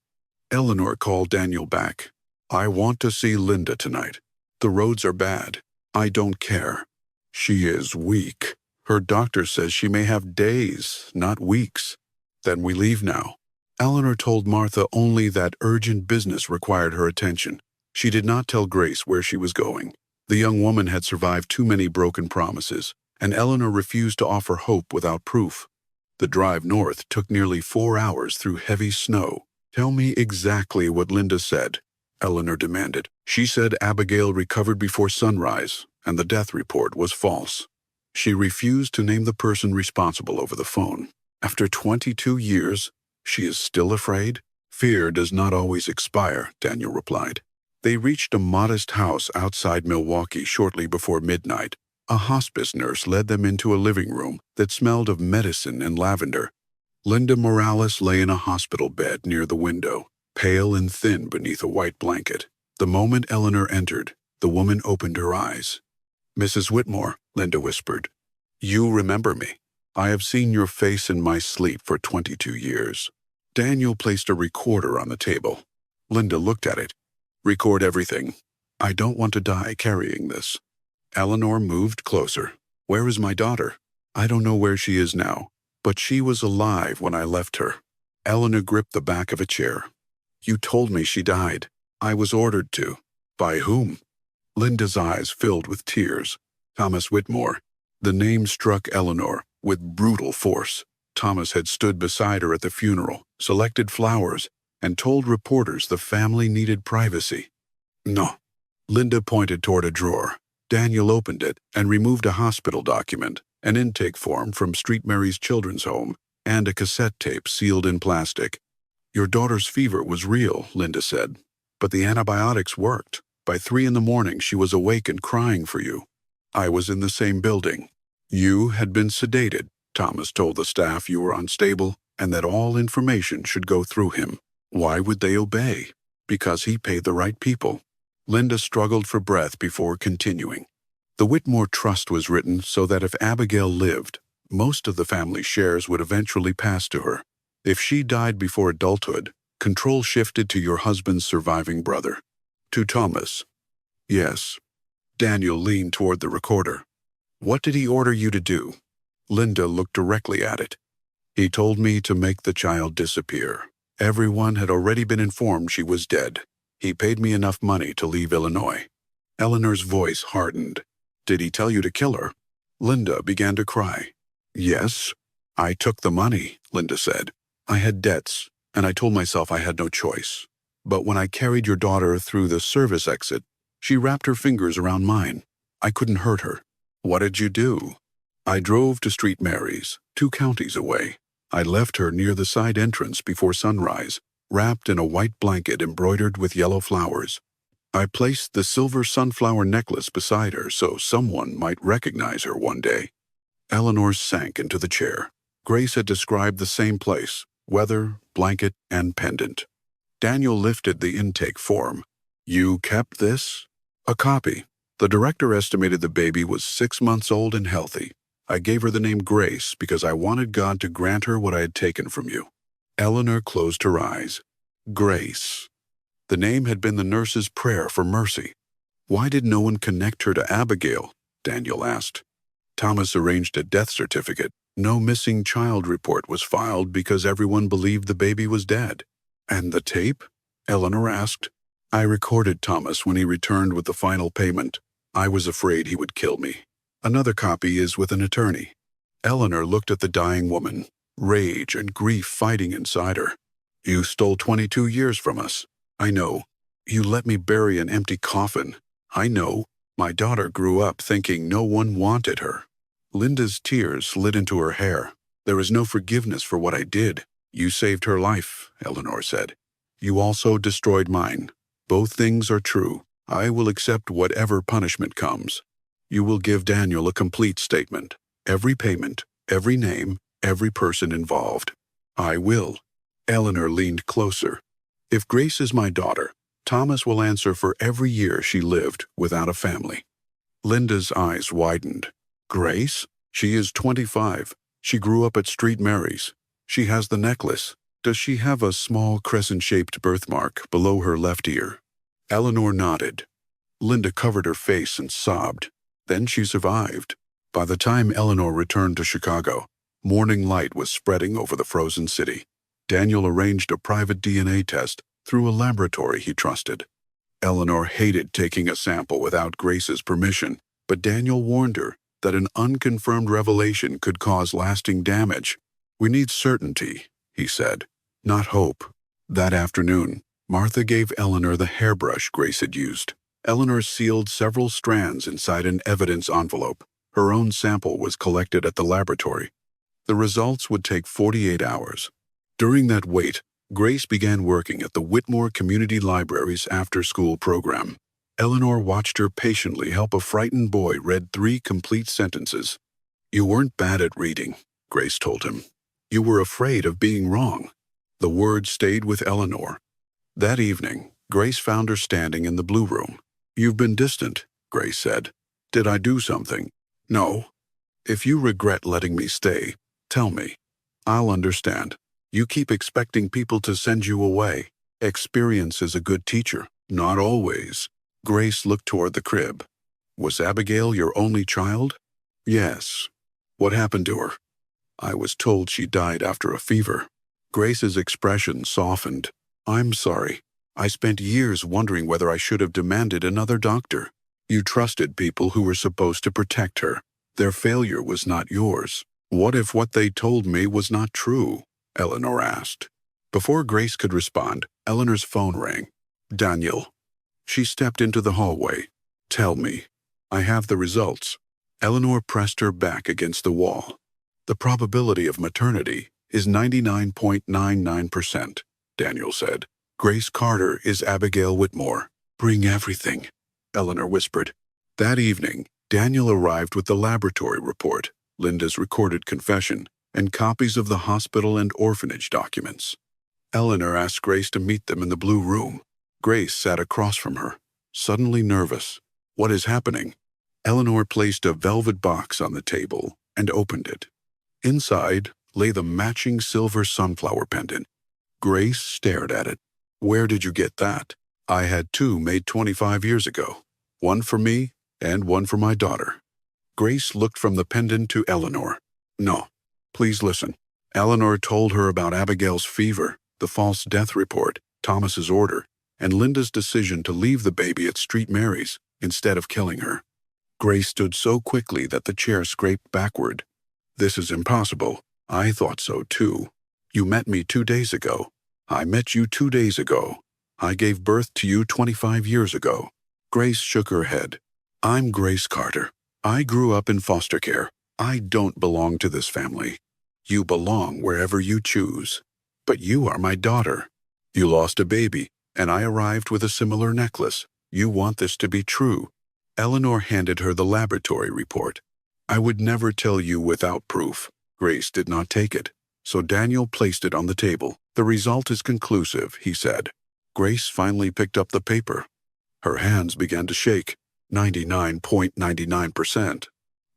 Eleanor called Daniel back. I want to see Linda tonight. The roads are bad. I don't care. She is weak. Her doctor says she may have days, not weeks. Then we leave now. Eleanor told Martha only that urgent business required her attention. She did not tell Grace where she was going. The young woman had survived too many broken promises, and Eleanor refused to offer hope without proof. The drive north took nearly 4 hours through heavy snow. Tell me exactly what Linda said, Eleanor demanded. She said Abigail recovered before sunrise, and the death report was false. She refused to name the person responsible over the phone. After 22 years, she is still afraid? Fear does not always expire, Daniel replied. They reached a modest house outside Milwaukee shortly before midnight. A hospice nurse led them into a living room that smelled of medicine and lavender. Linda Morales lay in a hospital bed near the window, pale and thin beneath a white blanket. The moment Eleanor entered, the woman opened her eyes. Mrs. Whitmore, Linda whispered. You remember me. I have seen your face in my sleep for 22 years. Daniel placed a recorder on the table. Linda looked at it. Record everything. I don't want to die carrying this. Eleanor moved closer. Where is my daughter? I don't know where she is now, but she was alive when I left her. Eleanor gripped the back of a chair. You told me she died. I was ordered to. By whom? Linda's eyes filled with tears. Thomas Whitmore. The name struck Eleanor with brutal force. Thomas had stood beside her at the funeral, selected flowers, and told reporters the family needed privacy. No. Linda pointed toward a drawer. Daniel opened it and removed a hospital document, an intake form from St. Mary's Children's Home, and a cassette tape sealed in plastic. Your daughter's fever was real, Linda said, but the antibiotics worked. By 3 a.m, she was awake and crying for you. I was in the same building. You had been sedated. Thomas told the staff you were unstable and that all information should go through him. Why would they obey? Because he paid the right people. Linda struggled for breath before continuing. The Whitmore Trust was written so that if Abigail lived, most of the family's shares would eventually pass to her. If she died before adulthood, control shifted to your husband's surviving brother. To Thomas. Yes. Daniel leaned toward the recorder. What did he order you to do? Linda looked directly at it. He told me to make the child disappear. Everyone had already been informed she was dead. He paid me enough money to leave Illinois. Eleanor's voice hardened. Did he tell you to kill her? Linda began to cry. Yes. I took the money, Linda said. I had debts, and I told myself I had no choice. But when I carried your daughter through the service exit, she wrapped her fingers around mine. I couldn't hurt her. What did you do? I drove to St. Mary's, 2 counties away. I left her near the side entrance before sunrise, wrapped in a white blanket embroidered with yellow flowers. I placed the silver sunflower necklace beside her so someone might recognize her one day. Eleanor sank into the chair. Grace had described the same place, weather, blanket, and pendant. Daniel lifted the intake form. You kept this? A copy. The director estimated the baby was 6 months old and healthy. I gave her the name Grace because I wanted God to grant her what I had taken from you. Eleanor closed her eyes. Grace. The name had been the nurse's prayer for mercy. Why did no one connect her to Abigail? Daniel asked. Thomas arranged a death certificate. No missing child report was filed because everyone believed the baby was dead. And the tape? Eleanor asked. I recorded Thomas when he returned with the final payment. I was afraid he would kill me. Another copy is with an attorney. Eleanor looked at the dying woman, rage and grief fighting inside her. You stole 22 years from us. I know. You let me bury an empty coffin. I know. My daughter grew up thinking no one wanted her. Linda's tears slid into her hair. There is no forgiveness for what I did. You saved her life, Eleanor said. You also destroyed mine. Both things are true. I will accept whatever punishment comes. You will give Daniel a complete statement. Every payment, every name, every person involved. I will. Eleanor leaned closer. If Grace is my daughter, Thomas will answer for every year she lived without a family. Linda's eyes widened. Grace? She is 25. She grew up at St. Mary's. She has the necklace. Does she have a small crescent-shaped birthmark below her left ear? Eleanor nodded. Linda covered her face and sobbed. Then she survived. By the time Eleanor returned to Chicago, morning light was spreading over the frozen city. Daniel arranged a private DNA test through a laboratory he trusted. Eleanor hated taking a sample without Grace's permission, but Daniel warned her that an unconfirmed revelation could cause lasting damage. "We need certainty," he said, "not hope." That afternoon, Martha gave Eleanor the hairbrush Grace had used. Eleanor sealed several strands inside an evidence envelope. Her own sample was collected at the laboratory. The results would take 48 hours. During that wait, Grace began working at the Whitmore Community Library's after-school program. Eleanor watched her patiently help a frightened boy read 3 complete sentences. "You weren't bad at reading," Grace told him. "You were afraid of being wrong." The words stayed with Eleanor. That evening, Grace found her standing in the blue room. "You've been distant," Grace said. "Did I do something?" "No." "If you regret letting me stay, tell me. I'll understand. You keep expecting people to send you away. Experience is a good teacher." "Not always." Grace looked toward the crib. "Was Abigail your only child?" "Yes." "What happened to her?" "I was told she died after a fever." Grace's expression softened. "I'm sorry. I spent years wondering whether I should have demanded another doctor. You trusted people who were supposed to protect her. Their failure was not yours." "What if what they told me was not true?" Eleanor asked. Before Grace could respond, Eleanor's phone rang. "Daniel." She stepped into the hallway. "Tell me. I have the results." Eleanor pressed her back against the wall. "The probability of maternity is 99.99%, Daniel said. "Grace Carter is Abigail Whitmore. Bring everything," Eleanor whispered. That evening, Daniel arrived with the laboratory report, Linda's recorded confession, and copies of the hospital and orphanage documents. Eleanor asked Grace to meet them in the blue room. Grace sat across from her, suddenly nervous. "What is happening?" Eleanor placed a velvet box on the table and opened it. Inside lay the matching silver sunflower pendant. Grace stared at it. "Where did you get that?" "I had 2 made 25 years ago. One for me and one for my daughter." Grace looked from the pendant to Eleanor. "No, please listen." Eleanor told her about Abigail's fever, the false death report, Thomas's order, and Linda's decision to leave the baby at Street Mary's instead of killing her. Grace stood so quickly that the chair scraped backward. "This is impossible. I thought so too. You met me 2 days ago. I met you 2 days ago. I gave birth to you 25 years ago." Grace shook her head. "I'm Grace Carter. I grew up in foster care. I don't belong to this family. You belong wherever you choose. But you are my daughter. You lost a baby, and I arrived with a similar necklace. You want this to be true." Eleanor handed her the laboratory report. "I would never tell you without proof." Grace did not take it, so Daniel placed it on the table. "The result is conclusive," he said. Grace finally picked up the paper. Her hands began to shake. 99.99%.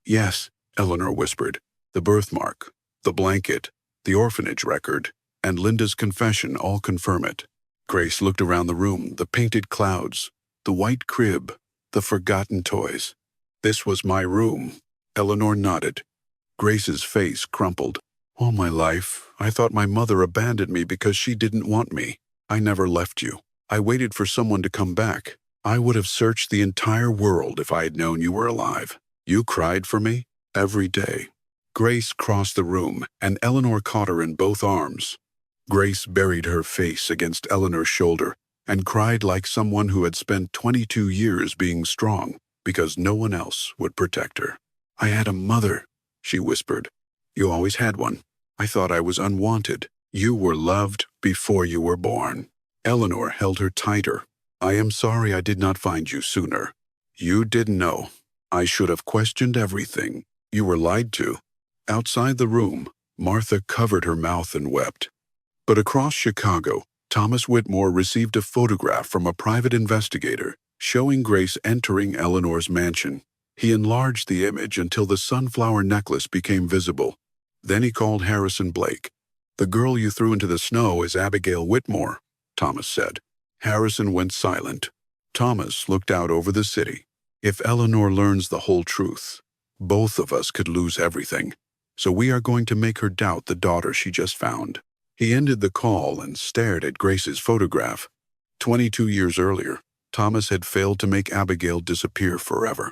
"Yes," Eleanor whispered. "The birthmark, the blanket, the orphanage record, and Linda's confession all confirm it." Grace looked around the room, the painted clouds, the white crib, the forgotten toys. "This was my room." Eleanor nodded. Grace's face crumpled. "All my life, I thought my mother abandoned me because she didn't want me. I never left you. I waited for someone to come back. I would have searched the entire world if I had known you were alive. You cried for me every day." Grace crossed the room, and Eleanor caught her in both arms. Grace buried her face against Eleanor's shoulder and cried like someone who had spent 22 years being strong because no one else would protect her. "I had a mother," she whispered. "You always had one. I thought I was unwanted. You were loved before you were born." Eleanor held her tighter. "I am sorry I did not find you sooner. You didn't know. I should have questioned everything. You were lied to." Outside the room, Martha covered her mouth and wept. But across Chicago, Thomas Whitmore received a photograph from a private investigator showing Grace entering Eleanor's mansion. He enlarged the image until the sunflower necklace became visible. Then he called Harrison Blake. "The girl you threw into the snow is Abigail Whitmore," Thomas said. Harrison went silent. Thomas looked out over the city. "If Eleanor learns the whole truth, both of us could lose everything. So we are going to make her doubt the daughter she just found." He ended the call and stared at Grace's photograph. 22 years earlier, Thomas had failed to make Abigail disappear forever.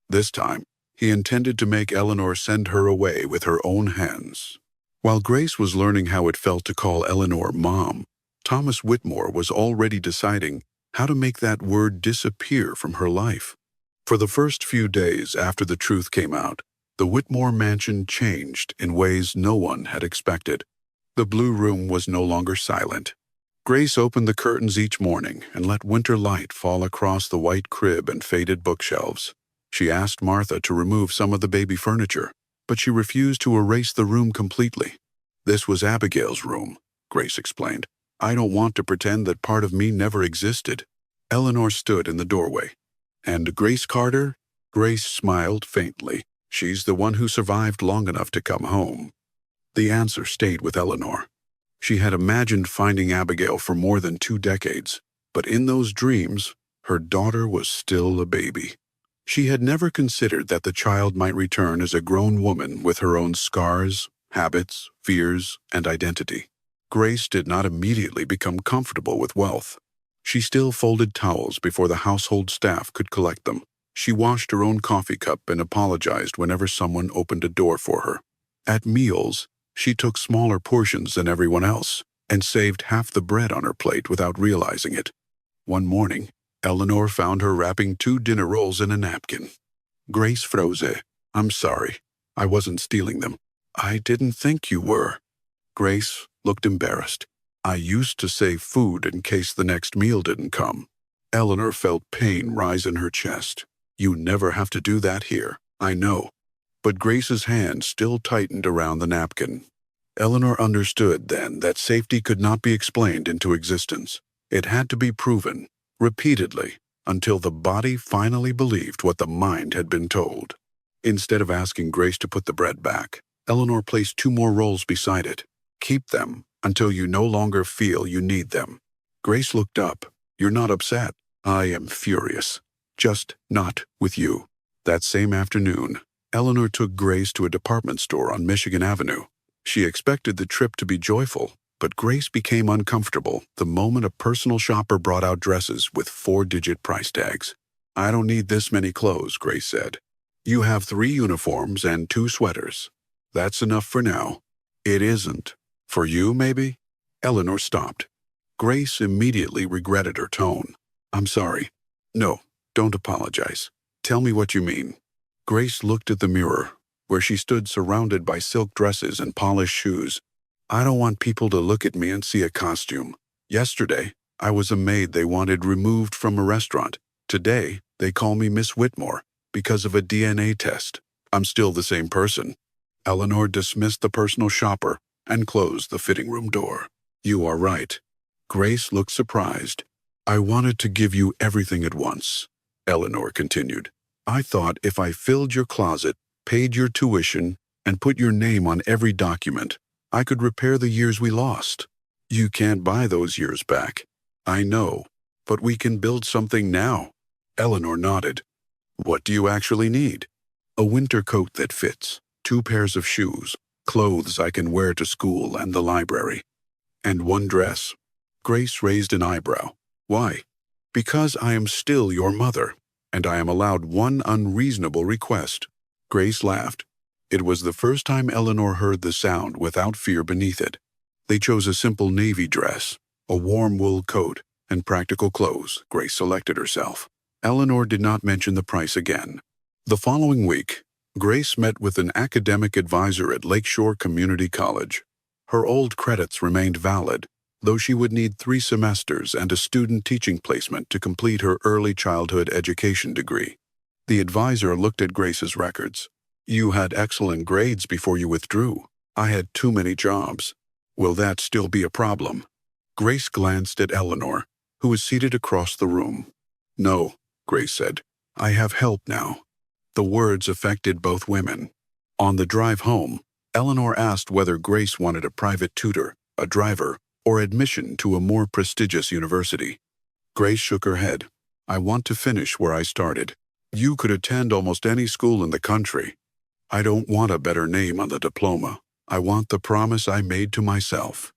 This time, he intended to make Eleanor send her away with her own hands. While Grace was learning how it felt to call Eleanor Mom, Thomas Whitmore was already deciding how to make that word disappear from her life. For the first few days after the truth came out, the Whitmore mansion changed in ways no one had expected. The blue room was no longer silent. Grace opened the curtains each morning and let winter light fall across the white crib and faded bookshelves. She asked Martha to remove some of the baby furniture, but she refused to erase the room completely. "This was Abigail's room," Grace explained. "I don't want to pretend that part of me never existed." Eleanor stood in the doorway. "And Grace Carter?" Grace smiled faintly. "She's the one who survived long enough to come home." The answer stayed with Eleanor. She had imagined finding Abigail for more than 2 decades, but in those dreams, her daughter was still a baby. She had never considered that the child might return as a grown woman with her own scars, habits, fears, and identity. Grace did not immediately become comfortable with wealth. She still folded towels before the household staff could collect them. She washed her own coffee cup and apologized whenever someone opened a door for her. At meals, she took smaller portions than everyone else and saved half the bread on her plate without realizing it. One morning, Eleanor found her wrapping 2 dinner rolls in a napkin. "Grace Froze, I'm sorry. I wasn't stealing them." "I didn't think you were." Grace looked embarrassed. "I used to save food in case the next meal didn't come." Eleanor felt pain rise in her chest. "You never have to do that here, I know." But Grace's hand still tightened around the napkin. Eleanor understood then that safety could not be explained into existence. It had to be proven, repeatedly, until the body finally believed what the mind had been told. Instead of asking Grace to put the bread back, Eleanor placed 2 more rolls beside it. "Keep them until you no longer feel you need them." Grace looked up. "You're not upset." "I am furious. Just not with you." That same afternoon, Eleanor took Grace to a department store on Michigan Avenue. She expected the trip to be joyful, but Grace became uncomfortable the moment a personal shopper brought out dresses with 4-digit price tags. "I don't need this many clothes," Grace said. "You have 3 uniforms and 2 sweaters. That's enough for now." "It isn't. For you, maybe?" Eleanor stopped. Grace immediately regretted her tone. "I'm sorry." "No, don't apologize. Tell me what you mean." Grace looked at the mirror, where she stood surrounded by silk dresses and polished shoes. "I don't want people to look at me and see a costume. Yesterday, I was a maid they wanted removed from a restaurant. Today, they call me Miss Whitmore because of a DNA test. I'm still the same person." Eleanor dismissed the personal shopper and closed the fitting room door. "You are right." Grace looked surprised. "I wanted to give you everything at once," Eleanor continued. "I thought if I filled your closet, paid your tuition, and put your name on every document, I could repair the years we lost." "You can't buy those years back." "I know, but we can build something now." Eleanor nodded. "What do you actually need?" "A winter coat that fits, 2 pairs of shoes, clothes I can wear to school and the library, and 1 dress." Grace raised an eyebrow. "Why?" "Because I am still your mother, and I am allowed 1 unreasonable request." Grace laughed. It was the first time Eleanor heard the sound without fear beneath it. They chose a simple navy dress, a warm wool coat, and practical clothes. Grace selected herself. Eleanor did not mention the price again. The following week, Grace met with an academic advisor at Lakeshore Community College. Her old credits remained valid, though she would need 3 semesters and a student teaching placement to complete her early childhood education degree. The advisor looked at Grace's records. "You had excellent grades before you withdrew. I had too many jobs. Will that still be a problem?" Grace glanced at Eleanor, who was seated across the room. "No," Grace said. "I have help now." The words affected both women. On the drive home, Eleanor asked whether Grace wanted a private tutor, a driver, or admission to a more prestigious university. Grace shook her head. I want to finish where I started. You could attend almost any school in the country. I don't want a better name on the diploma. I want the promise I made to myself.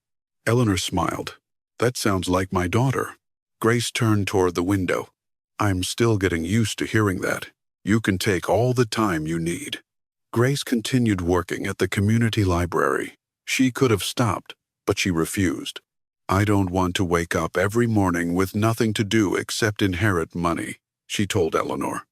Eleanor smiled. That sounds like my daughter. Grace turned toward the window. I'm still getting used to hearing that. You can take all the time you need. Grace continued working at the community library. She could have stopped, but she refused. I don't want to wake up every morning with nothing to do except inherit money, she told Eleanor.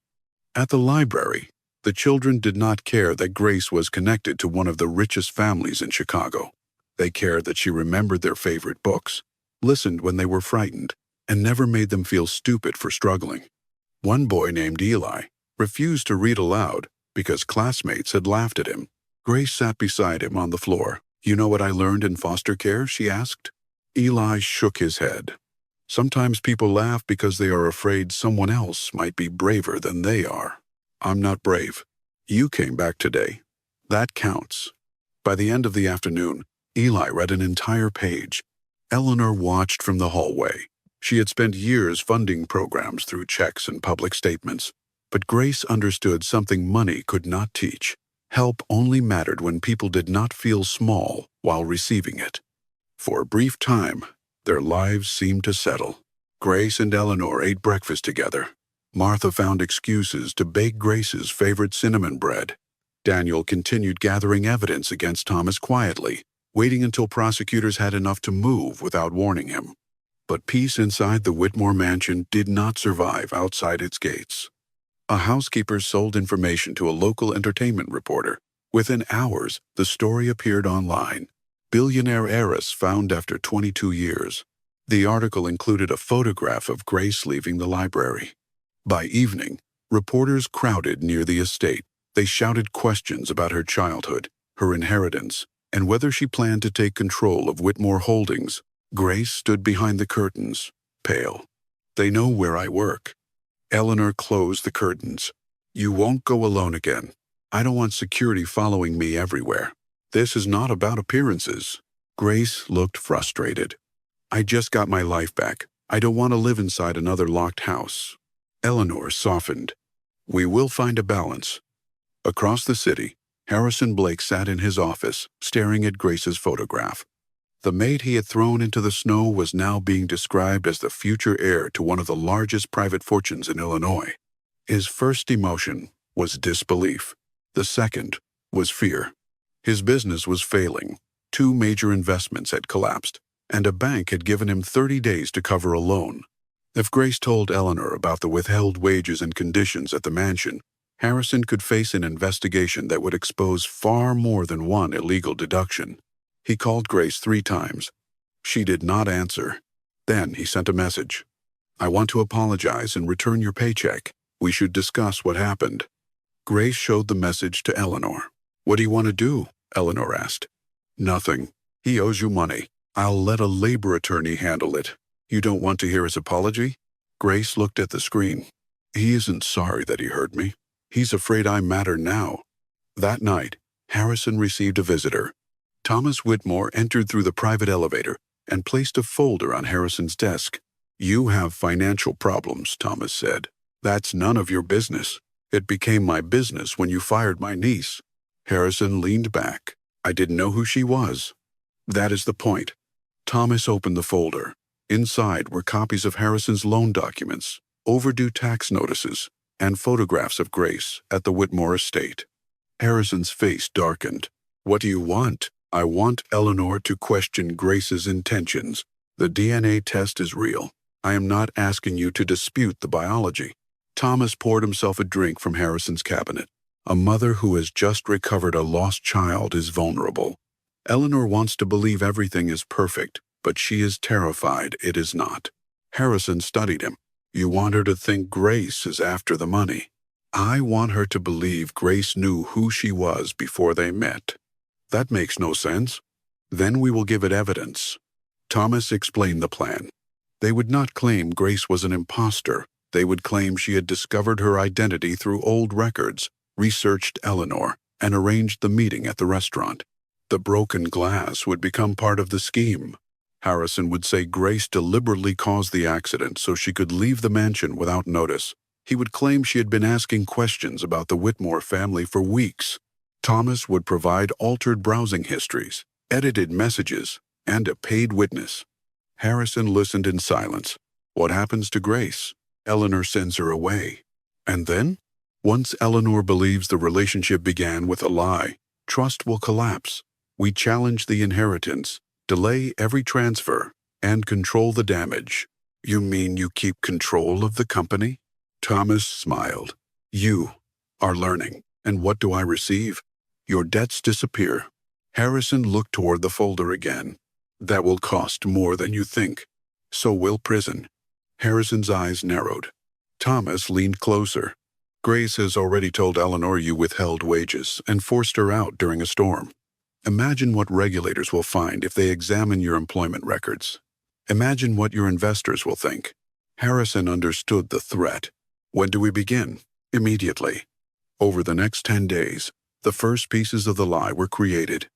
At the library, the children did not care that Grace was connected to one of the richest families in Chicago. They cared that she remembered their favorite books, listened when they were frightened, and never made them feel stupid for struggling. One boy named Eli refused to read aloud because classmates had laughed at him. Grace sat beside him on the floor. You know what I learned in foster care? She asked. Eli shook his head. Sometimes people laugh because they are afraid someone else might be braver than they are. I'm not brave. You came back today. That counts. By the end of the afternoon, Eli read an entire page. Eleanor watched from the hallway. She had spent years funding programs through checks and public statements. But Grace understood something money could not teach. Help only mattered when people did not feel small while receiving it. For a brief time, their lives seemed to settle. Grace and Eleanor ate breakfast together. Martha found excuses to bake Grace's favorite cinnamon bread. Daniel continued gathering evidence against Thomas quietly, waiting until prosecutors had enough to move without warning him. But peace inside the Whitmore mansion did not survive outside its gates. A housekeeper sold information to a local entertainment reporter. Within hours, the story appeared online. Billionaire heiress found after 22 years. The article included a photograph of Grace leaving the library. By evening, reporters crowded near the estate. They shouted questions about her childhood, her inheritance, and whether she planned to take control of Whitmore Holdings. Grace stood behind the curtains, pale. They know where I work. Eleanor closed the curtains. You won't go alone again. I don't want security following me everywhere. This is not about appearances. Grace looked frustrated. I just got my life back. I don't want to live inside another locked house. Eleanor softened. We will find a balance. Across the city, Harrison Blake sat in his office, staring at Grace's photograph. The maid he had thrown into the snow was now being described as the future heir to one of the largest private fortunes in Illinois. His first emotion was disbelief. The second was fear. His business was failing. 2 major investments had collapsed, and a bank had given him 30 days to cover a loan. If Grace told Eleanor about the withheld wages and conditions at the mansion, Harrison could face an investigation that would expose far more than one illegal deduction. He called Grace 3 times. She did not answer. Then he sent a message. I want to apologize and return your paycheck. We should discuss what happened. Grace showed the message to Eleanor. What do you want to do? Eleanor asked. Nothing. He owes you money. I'll let a labor attorney handle it. You don't want to hear his apology? Grace looked at the screen. He isn't sorry that he hurt me. He's afraid I matter now. That night, Harrison received a visitor. Thomas Whitmore entered through the private elevator and placed a folder on Harrison's desk. You have financial problems, Thomas said. That's none of your business. It became my business when you fired my niece. Harrison leaned back. I didn't know who she was. That is the point. Thomas opened the folder. Inside were copies of Harrison's loan documents, overdue tax notices, and photographs of Grace at the Whitmore estate. Harrison's face darkened. What do you want? I want Eleanor to question Grace's intentions. The DNA test is real. I am not asking you to dispute the biology. Thomas poured himself a drink from Harrison's cabinet. A mother who has just recovered a lost child is vulnerable. Eleanor wants to believe everything is perfect, but she is terrified it is not. Harrison studied him. You want her to think Grace is after the money. I want her to believe Grace knew who she was before they met. That makes no sense. Then we will give it evidence. Thomas explained the plan. They would not claim Grace was an imposter. They would claim she had discovered her identity through old records, researched Eleanor, and arranged the meeting at the restaurant. The broken glass would become part of the scheme. Harrison would say Grace deliberately caused the accident so she could leave the mansion without notice. He would claim she had been asking questions about the Whitmore family for weeks. Thomas would provide altered browsing histories, edited messages, and a paid witness. Harrison listened in silence. What happens to Grace? Eleanor sends her away. And then? Once Eleanor believes the relationship began with a lie, trust will collapse. We challenge the inheritance, delay every transfer, and control the damage. You mean you keep control of the company? Thomas smiled. You are learning. And what do I receive? Your debts disappear. Harrison looked toward the folder again. That will cost more than you think. So will prison. Harrison's eyes narrowed. Thomas leaned closer. Grace has already told Eleanor you withheld wages and forced her out during a storm. Imagine what regulators will find if they examine your employment records. Imagine what your investors will think. Harrison understood the threat. When do we begin? Immediately. Over the next 10 days, the first pieces of the lie were created.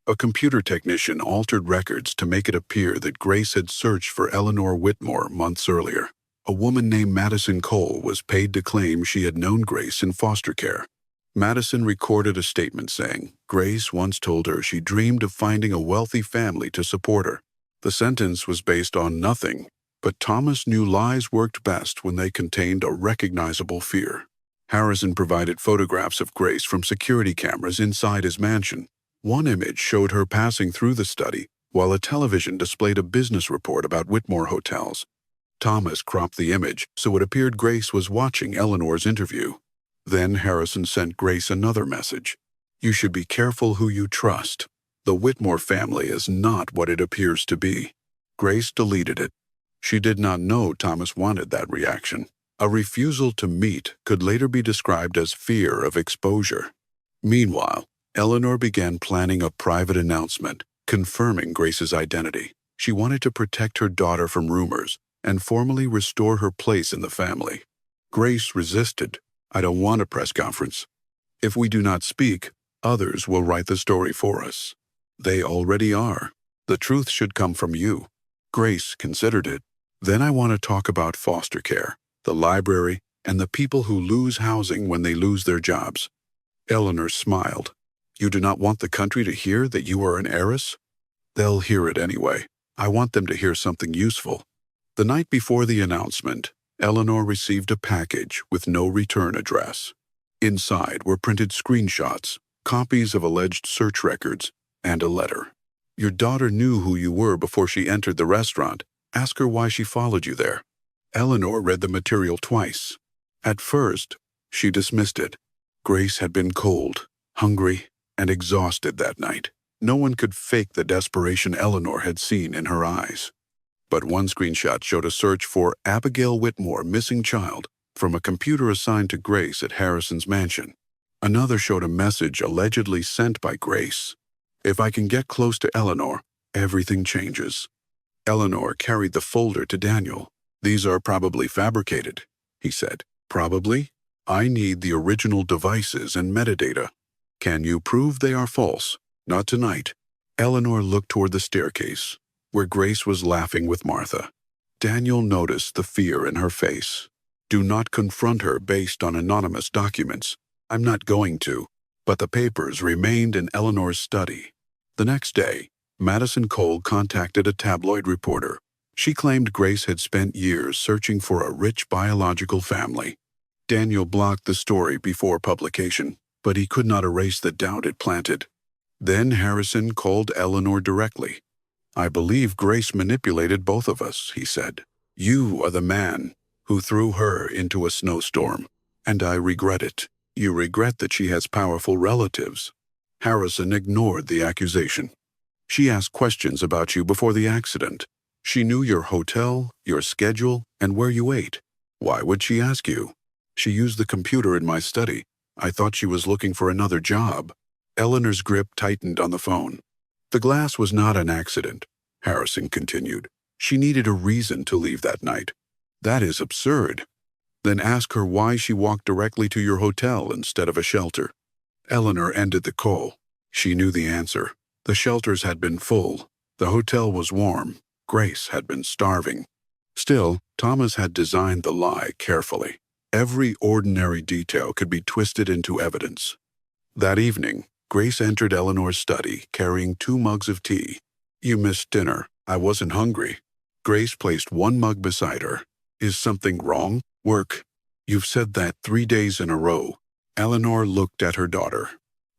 A computer technician altered records to make it appear that Grace had searched for Eleanor Whitmore months earlier. A woman named Madison Cole was paid to claim she had known Grace in foster care. Madison recorded a statement saying Grace once told her she dreamed of finding a wealthy family to support her. The sentence was based on nothing, but Thomas knew lies worked best when they contained a recognizable fear. Harrison provided photographs of Grace from security cameras inside his mansion. One image showed her passing through the study, while a television displayed a business report about Whitmore hotels. Thomas cropped the image so it appeared Grace was watching Eleanor's interview. Then Harrison sent Grace another message. You should be careful who you trust. The Whitmore family is not what it appears to be. Grace deleted it. She did not know Thomas wanted that reaction. A refusal to meet could later be described as fear of exposure. Meanwhile, Eleanor began planning a private announcement, confirming Grace's identity. She wanted to protect her daughter from rumors and formally restore her place in the family. Grace resisted. I don't want a press conference. If we do not speak, others will write the story for us. They already are. The truth should come from you. Grace considered it. Then I want to talk about foster care, the library, and the people who lose housing when they lose their jobs. Eleanor smiled. You do not want the country to hear that you are an heiress? They'll hear it anyway. I want them to hear something useful. The night before the announcement, Eleanor received a package with no return address. Inside were printed screenshots, copies of alleged search records, and a letter. Your daughter knew who you were before she entered the restaurant. Ask her why she followed you there. Eleanor read the material twice. At first, she dismissed it. Grace had been cold, hungry, and exhausted that night. No one could fake the desperation Eleanor had seen in her eyes. But one screenshot showed a search for Abigail Whitmore, missing child, from a computer assigned to Grace at Harrison's mansion. Another showed a message allegedly sent by Grace. If I can get close to Eleanor, everything changes. Eleanor carried the folder to Daniel. These are probably fabricated, he said. Probably? I need the original devices and metadata. Can you prove they are false? Not tonight. Eleanor looked toward the staircase, where Grace was laughing with Martha. Daniel noticed the fear in her face. Do not confront her based on anonymous documents. I'm not going to. But the papers remained in Eleanor's study. The next day, Madison Cole contacted a tabloid reporter. She claimed Grace had spent years searching for a rich biological family. Daniel blocked the story before publication, but he could not erase the doubt it planted. Then Harrison called Eleanor directly. I believe Grace manipulated both of us, he said. You are the man who threw her into a snowstorm, and I regret it. You regret that she has powerful relatives. Harrison ignored the accusation. She asked questions about you before the accident. She knew your hotel, your schedule, and where you ate. Why would she ask you? She used the computer in my study. I thought she was looking for another job. Eleanor's grip tightened on the phone. The glass was not an accident, Harrison continued. She needed a reason to leave that night. That is absurd. Then ask her why she walked directly to your hotel instead of a shelter. Eleanor ended the call. She knew the answer. The shelters had been full. The hotel was warm. Grace had been starving. Still, Thomas had designed the lie carefully. Every ordinary detail could be twisted into evidence. That evening, Grace entered Eleanor's study carrying 2 mugs of tea. "You missed dinner. I wasn't hungry." Grace placed 1 mug beside her. "Is something wrong? Work?" "You've said that 3 days in a row." Eleanor looked at her daughter.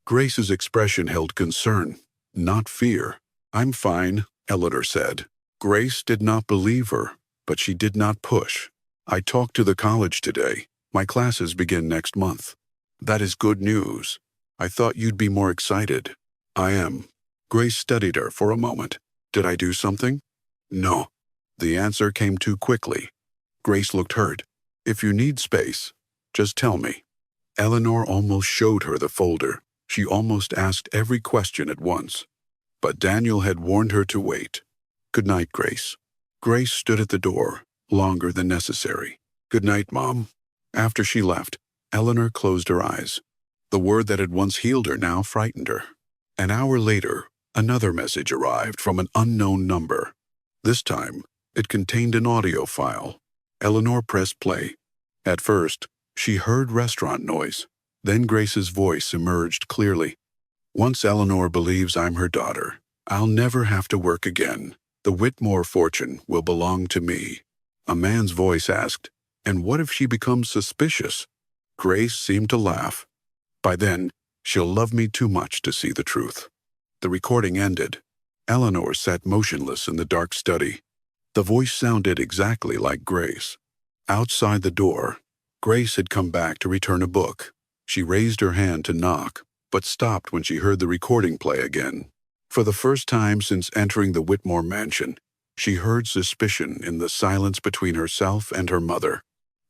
Grace's expression held concern, not fear. "I'm fine," Eleanor said. Grace did not believe her, but she did not push. "I talked to the college today. My classes begin next month." "That is good news. I thought you'd be more excited." "I am." Grace studied her for a moment. "Did I do something?" "No." The answer came too quickly. Grace looked hurt. "If you need space, just tell me." Eleanor almost showed her the folder. She almost asked every question at once. But Daniel had warned her to wait. "Good night, Grace." Grace stood at the door, longer than necessary. "Good night, Mom." After she left, Eleanor closed her eyes. The word that had once healed her now frightened her. An hour later, another message arrived from an unknown number. This time, it contained an audio file. Eleanor pressed play. At first, she heard restaurant noise. Then Grace's voice emerged clearly. "Once Eleanor believes I'm her daughter, I'll never have to work again. The Whitmore fortune will belong to me." A man's voice asked, "And what if she becomes suspicious?" Grace seemed to laugh. "By then, she'll love me too much to see the truth." The recording ended. Eleanor sat motionless in the dark study. The voice sounded exactly like Grace. Outside the door, Grace had come back to return a book. She raised her hand to knock, but stopped when she heard the recording play again. For the first time since entering the Whitmore mansion, she heard suspicion in the silence between herself and her mother.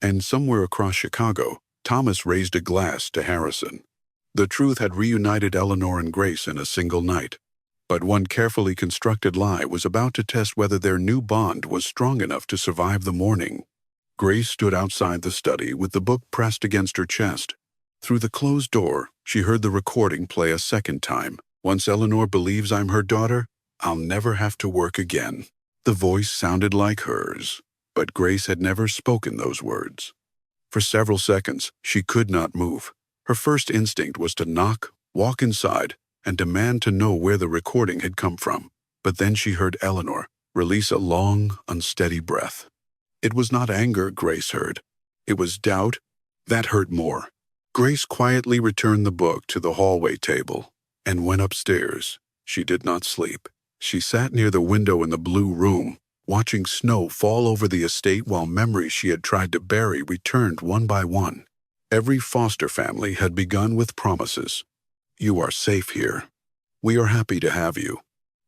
And somewhere across Chicago, Thomas raised a glass to Harrison. The truth had reunited Eleanor and Grace in a single night. But one carefully constructed lie was about to test whether their new bond was strong enough to survive the morning. Grace stood outside the study with the book pressed against her chest. Through the closed door, she heard the recording play a second time. "Once Eleanor believes I'm her daughter, I'll never have to work again." The voice sounded like hers, but Grace had never spoken those words. For several seconds, she could not move. Her first instinct was to knock, walk inside, and demand to know where the recording had come from. But then she heard Eleanor release a long, unsteady breath. It was not anger Grace heard. It was doubt. That hurt more. Grace quietly returned the book to the hallway table and went upstairs. She did not sleep. She sat near the window in the blue room, watching snow fall over the estate while memories she had tried to bury returned one by one. Every foster family had begun with promises. "You are safe here. We are happy to have you.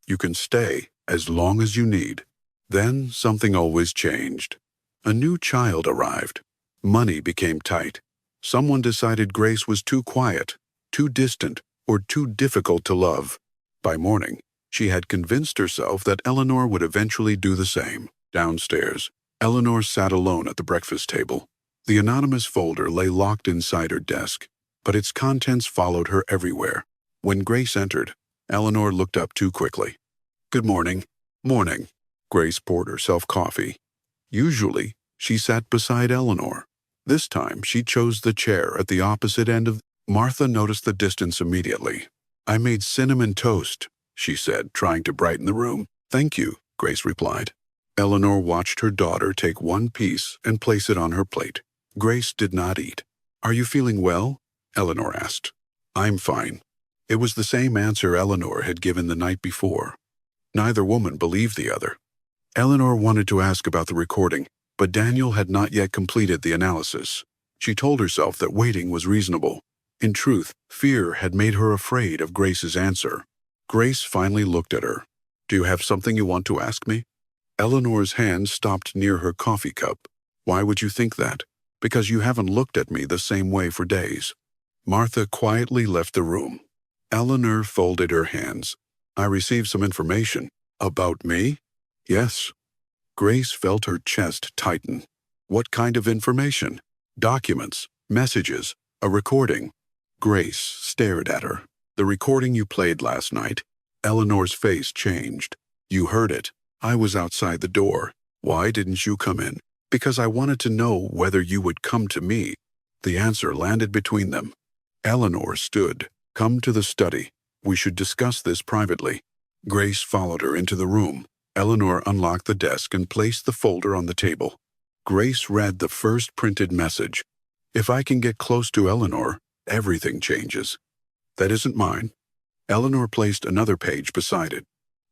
You can stay as long as you need." Then something always changed. A new child arrived. Money became tight. Someone decided Grace was too quiet, too distant, or too difficult to love. By morning, she had convinced herself that Eleanor would eventually do the same. Downstairs, Eleanor sat alone at the breakfast table. The anonymous folder lay locked inside her desk, but its contents followed her everywhere. When Grace entered, Eleanor looked up too quickly. "Good morning." "Morning." Grace poured herself coffee. Usually, she sat beside Eleanor. This time, she chose the chair at the opposite end of. Martha noticed the distance immediately. "I made cinnamon toast," she said, trying to brighten the room. "Thank you," Grace replied. Eleanor watched her daughter take one piece and place it on her plate. Grace did not eat. "Are you feeling well?" Eleanor asked. "I'm fine." It was the same answer Eleanor had given the night before. Neither woman believed the other. Eleanor wanted to ask about the recording, but Daniel had not yet completed the analysis. She told herself that waiting was reasonable. In truth, fear had made her afraid of Grace's answer. Grace finally looked at her. "Do you have something you want to ask me?" Eleanor's hand stopped near her coffee cup. "Why would you think that?" "Because you haven't looked at me the same way for days." Martha quietly left the room. Eleanor folded her hands. "I received some information." "About me?" "Yes." Grace felt her chest tighten. "What kind of information?" "Documents, messages, a recording." Grace stared at her. "The recording you played last night?" Eleanor's face changed. You heard it. I was outside the door. Why didn't you come in? Because I wanted to know whether you would come to me. The answer landed between them. Eleanor stood. Come to the study. We should discuss this privately. Grace followed her into the room. Eleanor unlocked the desk and placed the folder on the table. Grace read the first printed message. If I can get close to Eleanor, everything changes. That isn't mine. Eleanor placed another page beside it.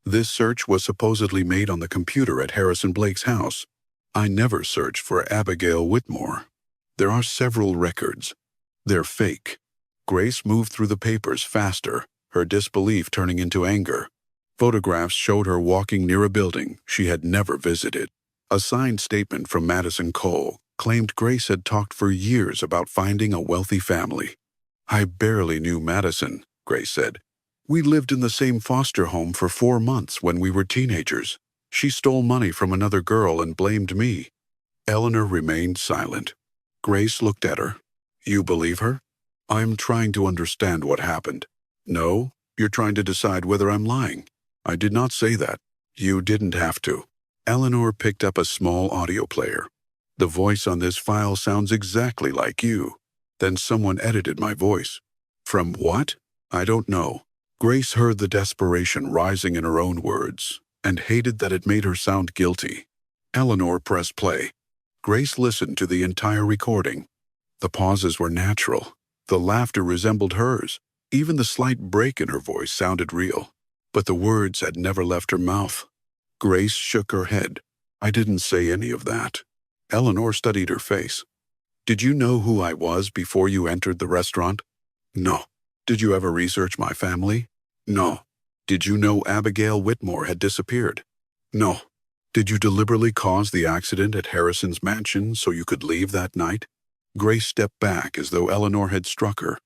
This search was supposedly made on the computer at Harrison Blake's house. I never searched for Abigail Whitmore. There are several records. They're fake. Grace moved through the papers faster, her disbelief turning into anger. Photographs showed her walking near a building she had never visited. A signed statement from Madison Cole claimed Grace had talked for years about finding a wealthy family. I barely knew Madison, Grace said. We lived in the same foster home for 4 months when we were teenagers. She stole money from another girl and blamed me. Eleanor remained silent. Grace looked at her. You believe her? I'm trying to understand what happened. No, you're trying to decide whether I'm lying. I did not say that. You didn't have to. Eleanor picked up a small audio player. The voice on this file sounds exactly like you. Then someone edited my voice. From what? I don't know. Grace heard the desperation rising in her own words and hated that it made her sound guilty. Eleanor pressed play. Grace listened to the entire recording. The pauses were natural. The laughter resembled hers. Even the slight break in her voice sounded real. But the words had never left her mouth. Grace shook her head. I didn't say any of that. Eleanor studied her face. Did you know who I was before you entered the restaurant? No. Did you ever research my family? No. Did you know Abigail Whitmore had disappeared? No. Did you deliberately cause the accident at Harrison's mansion so you could leave that night? Grace stepped back as though Eleanor had struck her.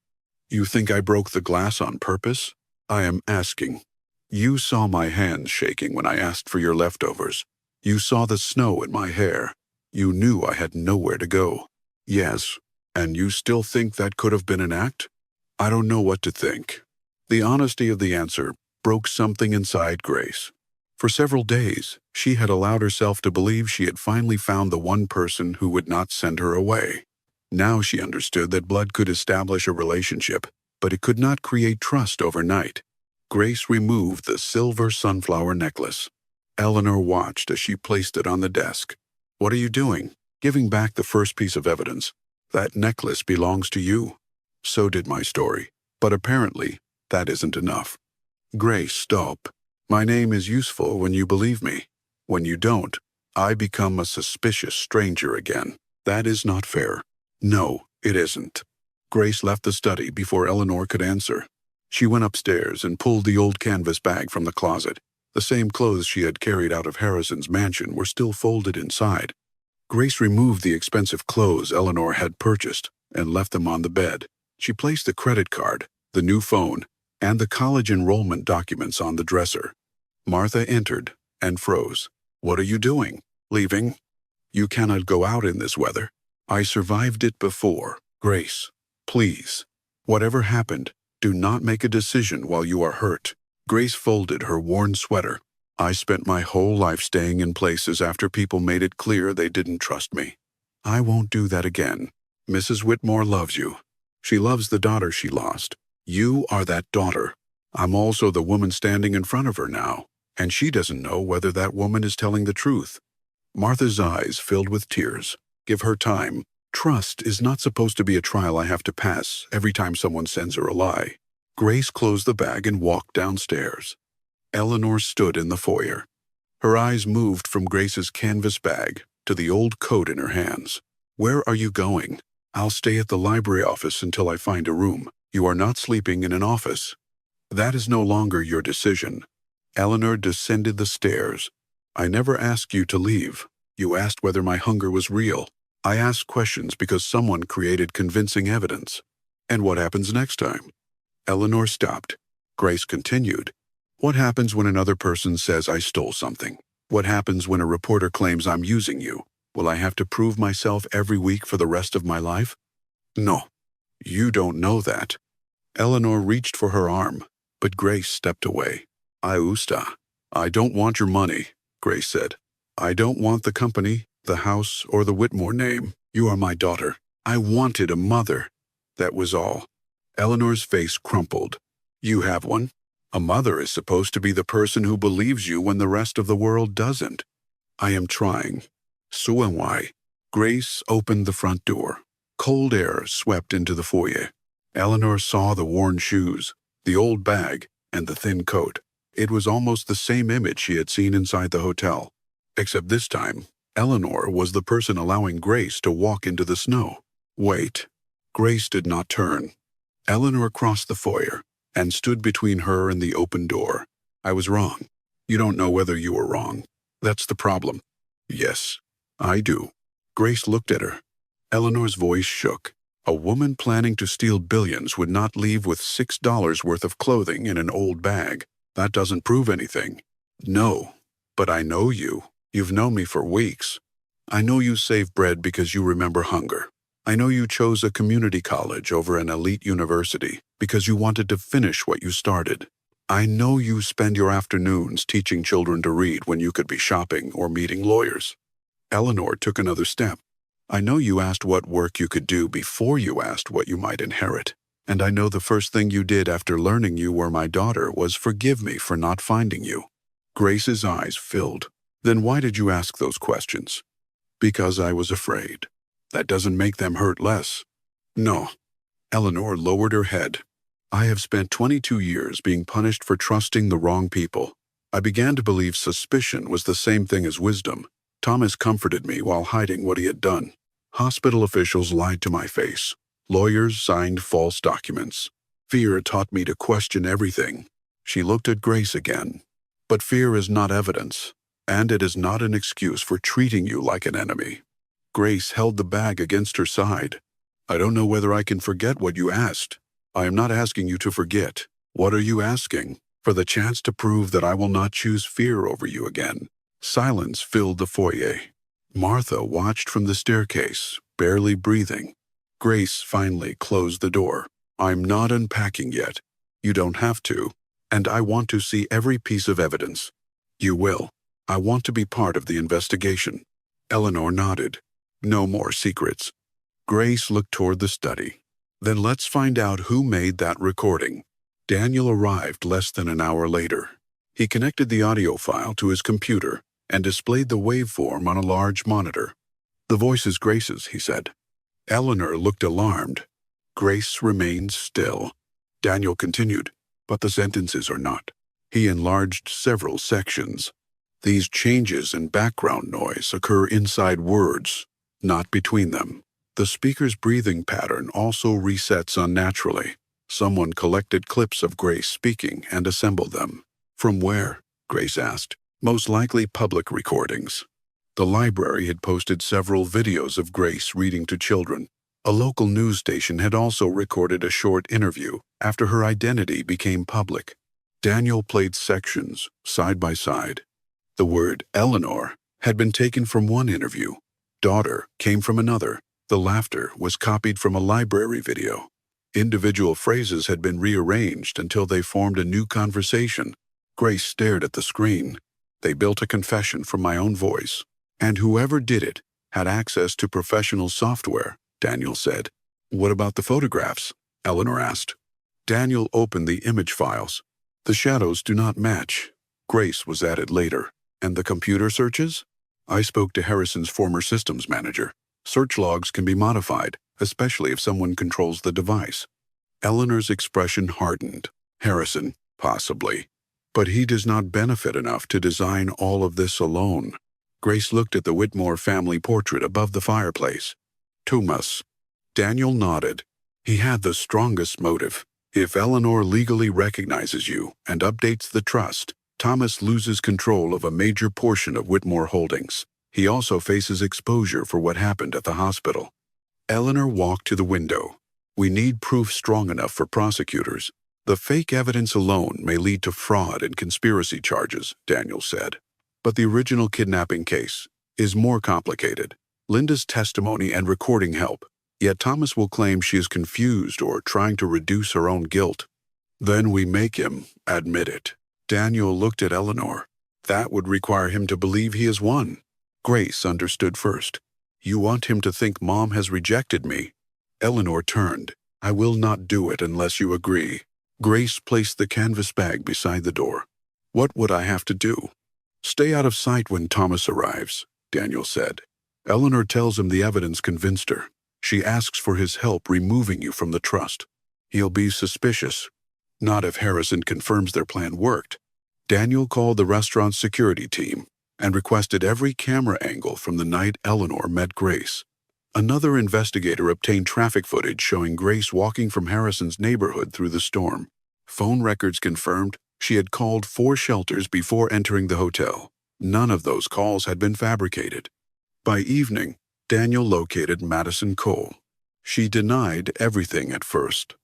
You think I broke the glass on purpose? I am asking. You saw my hands shaking when I asked for your leftovers. You saw the snow in my hair. You knew I had nowhere to go. Yes. And you still think that could have been an act? I don't know what to think. The honesty of the answer broke something inside Grace. For several days, she had allowed herself to believe she had finally found the one person who would not send her away. Now she understood that blood could establish a relationship, but it could not create trust overnight. Grace removed the silver sunflower necklace. Eleanor watched as she placed it on the desk. What are you doing? Giving back the first piece of evidence. That necklace belongs to you. So did my story. But apparently, that isn't enough. Grace, stop. My name is useful when you believe me. When you don't, I become a suspicious stranger again. That is not fair. No, it isn't. Grace left the study before Eleanor could answer. She went upstairs and pulled the old canvas bag from the closet. The same clothes she had carried out of Harrison's mansion were still folded inside. Grace removed the expensive clothes Eleanor had purchased and left them on the bed. She placed the credit card, the new phone, and the college enrollment documents on the dresser. Martha entered and froze. What are you doing? Leaving? You cannot go out in this weather. I survived it before. Grace, please. Whatever happened, do not make a decision while you are hurt. Grace folded her worn sweater. I spent my whole life staying in places after people made it clear they didn't trust me. I won't do that again. Mrs. Whitmore loves you. She loves the daughter she lost. You are that daughter. I'm also the woman standing in front of her now, and she doesn't know whether that woman is telling the truth. Martha's eyes filled with tears. Give her time. Trust is not supposed to be a trial I have to pass every time someone sends her a lie. Grace closed the bag and walked downstairs. Eleanor stood in the foyer. Her eyes moved from Grace's canvas bag to the old coat in her hands. Where are you going? I'll stay at the library office until I find a room. You are not sleeping in an office. That is no longer your decision. Eleanor descended the stairs. I never asked you to leave. You asked whether my hunger was real. I asked questions because someone created convincing evidence. And what happens next time? Eleanor stopped. Grace continued. What happens when another person says I stole something? What happens when a reporter claims I'm using you? Will I have to prove myself every week for the rest of my life? No. You don't know that. Eleanor reached for her arm, but Grace stepped away. Augusta, I don't want your money, Grace said. I don't want the company, the house, or the Whitmore name. You are my daughter. I wanted a mother. That was all. Eleanor's face crumpled. You have one? A mother is supposed to be the person who believes you when the rest of the world doesn't. I am trying. So am I. Grace opened the front door. Cold air swept into the foyer. Eleanor saw the worn shoes, the old bag, and the thin coat. It was almost the same image she had seen inside the hotel. Except this time, Eleanor was the person allowing Grace to walk into the snow. Wait. Grace did not turn. Eleanor crossed the foyer and stood between her and the open door. I was wrong. You don't know whether you were wrong. That's the problem. Yes, I do. Grace looked at her. Eleanor's voice shook. A woman planning to steal billions would not leave with $6 worth of clothing in an old bag. That doesn't prove anything. No, but I know you. You've known me for weeks. I know you save bread because you remember hunger. I know you chose a community college over an elite university because you wanted to finish what you started. I know you spend your afternoons teaching children to read when you could be shopping or meeting lawyers. Eleanor took another step. I know you asked what work you could do before you asked what you might inherit. And I know the first thing you did after learning you were my daughter was forgive me for not finding you. Grace's eyes filled. Then why did you ask those questions? Because I was afraid. That doesn't make them hurt less. No. Eleanor lowered her head. I have spent 22 years being punished for trusting the wrong people. I began to believe suspicion was the same thing as wisdom. Thomas comforted me while hiding what he had done. Hospital officials lied to my face. Lawyers signed false documents. Fear taught me to question everything. She looked at Grace again. But fear is not evidence, and it is not an excuse for treating you like an enemy. Grace held the bag against her side. I don't know whether I can forget what you asked. I am not asking you to forget. What are you asking? For the chance to prove that I will not choose fear over you again. Silence filled the foyer. Martha watched from the staircase, barely breathing. Grace finally closed the door. I'm not unpacking yet. You don't have to. And I want to see every piece of evidence. You will. I want to be part of the investigation. Eleanor nodded. No more secrets. Grace looked toward the study. Then let's find out who made that recording. Daniel arrived less than an hour later. He connected the audio file to his computer and displayed the waveform on a large monitor. The voice is Grace's, he said. Eleanor looked alarmed. Grace remained still. Daniel continued, but the sentences are not. He enlarged several sections. These changes in background noise occur inside words, not between them. The speaker's breathing pattern also resets unnaturally. Someone collected clips of Grace speaking and assembled them. From where? Grace asked. Most likely public recordings. The library had posted several videos of Grace reading to children. A local news station had also recorded a short interview after her identity became public. Daniel played sections, side by side. The word Eleanor had been taken from one interview. Daughter came from another. The laughter was copied from a library video. Individual phrases had been rearranged until they formed a new conversation. Grace stared at the screen. They built a confession from my own voice. And whoever did it had access to professional software, Daniel said. What about the photographs? Eleanor asked. Daniel opened the image files. The shadows do not match. Grace was added later. And the computer searches? I spoke to Harrison's former systems manager. Search logs can be modified, especially if someone controls the device. Eleanor's expression hardened. Harrison, possibly. But he does not benefit enough to design all of this alone. Grace looked at the Whitmore family portrait above the fireplace. Thomas. Daniel nodded. He had the strongest motive. If Eleanor legally recognizes you and updates the trust, Thomas loses control of a major portion of Whitmore Holdings. He also faces exposure for what happened at the hospital. Eleanor walked to the window. We need proof strong enough for prosecutors. The fake evidence alone may lead to fraud and conspiracy charges, Daniel said. But the original kidnapping case is more complicated. Linda's testimony and recording help, yet Thomas will claim she is confused or trying to reduce her own guilt. Then we make him admit it. Daniel looked at Eleanor. That would require him to believe he has won. Grace understood first. You want him to think Mom has rejected me. Eleanor turned. I will not do it unless you agree. Grace placed the canvas bag beside the door. What would I have to do? Stay out of sight when Thomas arrives, Daniel said. Eleanor tells him the evidence convinced her. She asks for his help removing you from the trust. He'll be suspicious. Not if Harrison confirms their plan worked. Daniel called the restaurant's security team and requested every camera angle from the night Eleanor met Grace. Another investigator obtained traffic footage showing Grace walking from Harrison's neighborhood through the storm. Phone records confirmed she had called 4 shelters before entering the hotel. None of those calls had been fabricated. By evening, Daniel located Madison Cole. She denied everything at first.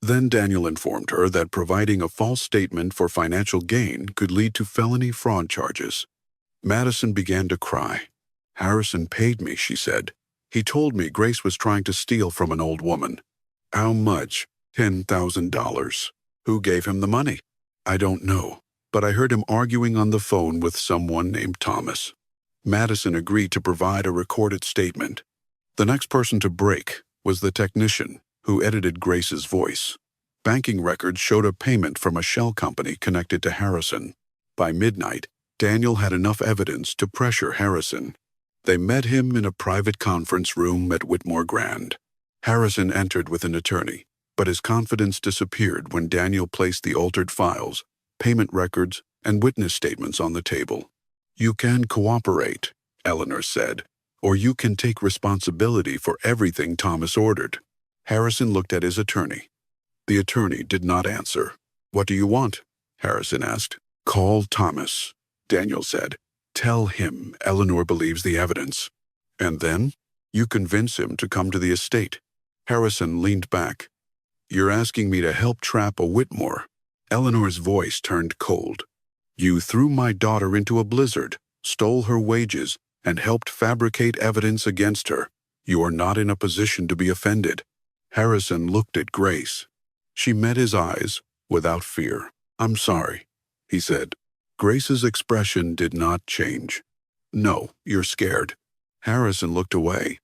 Then Daniel informed her that providing a false statement for financial gain could lead to felony fraud charges. Madison began to cry. Harrison paid me, she said. He told me Grace was trying to steal from an old woman. How much? $10,000. Who gave him the money? I don't know, but I heard him arguing on the phone with someone named Thomas. Madison agreed to provide a recorded statement. The next person to break was the technician who edited Grace's voice. Banking records showed a payment from a shell company connected to Harrison. By midnight, Daniel had enough evidence to pressure Harrison. They met him in a private conference room at Whitmore Grand. Harrison entered with an attorney, but his confidence disappeared when Daniel placed the altered files, payment records, and witness statements on the table. You can cooperate, Eleanor said, or you can take responsibility for everything Thomas ordered. Harrison looked at his attorney. The attorney did not answer. What do you want? Harrison asked. Call Thomas, Daniel said. Tell him Eleanor believes the evidence. And then you convince him to come to the estate. Harrison leaned back. You're asking me to help trap a Whitmore. Eleanor's voice turned cold. You threw my daughter into a blizzard, stole her wages, and helped fabricate evidence against her. You are not in a position to be offended. Harrison looked at Grace. She met his eyes without fear. I'm sorry, he said. Grace's expression did not change. No, you're scared. Harrison looked away.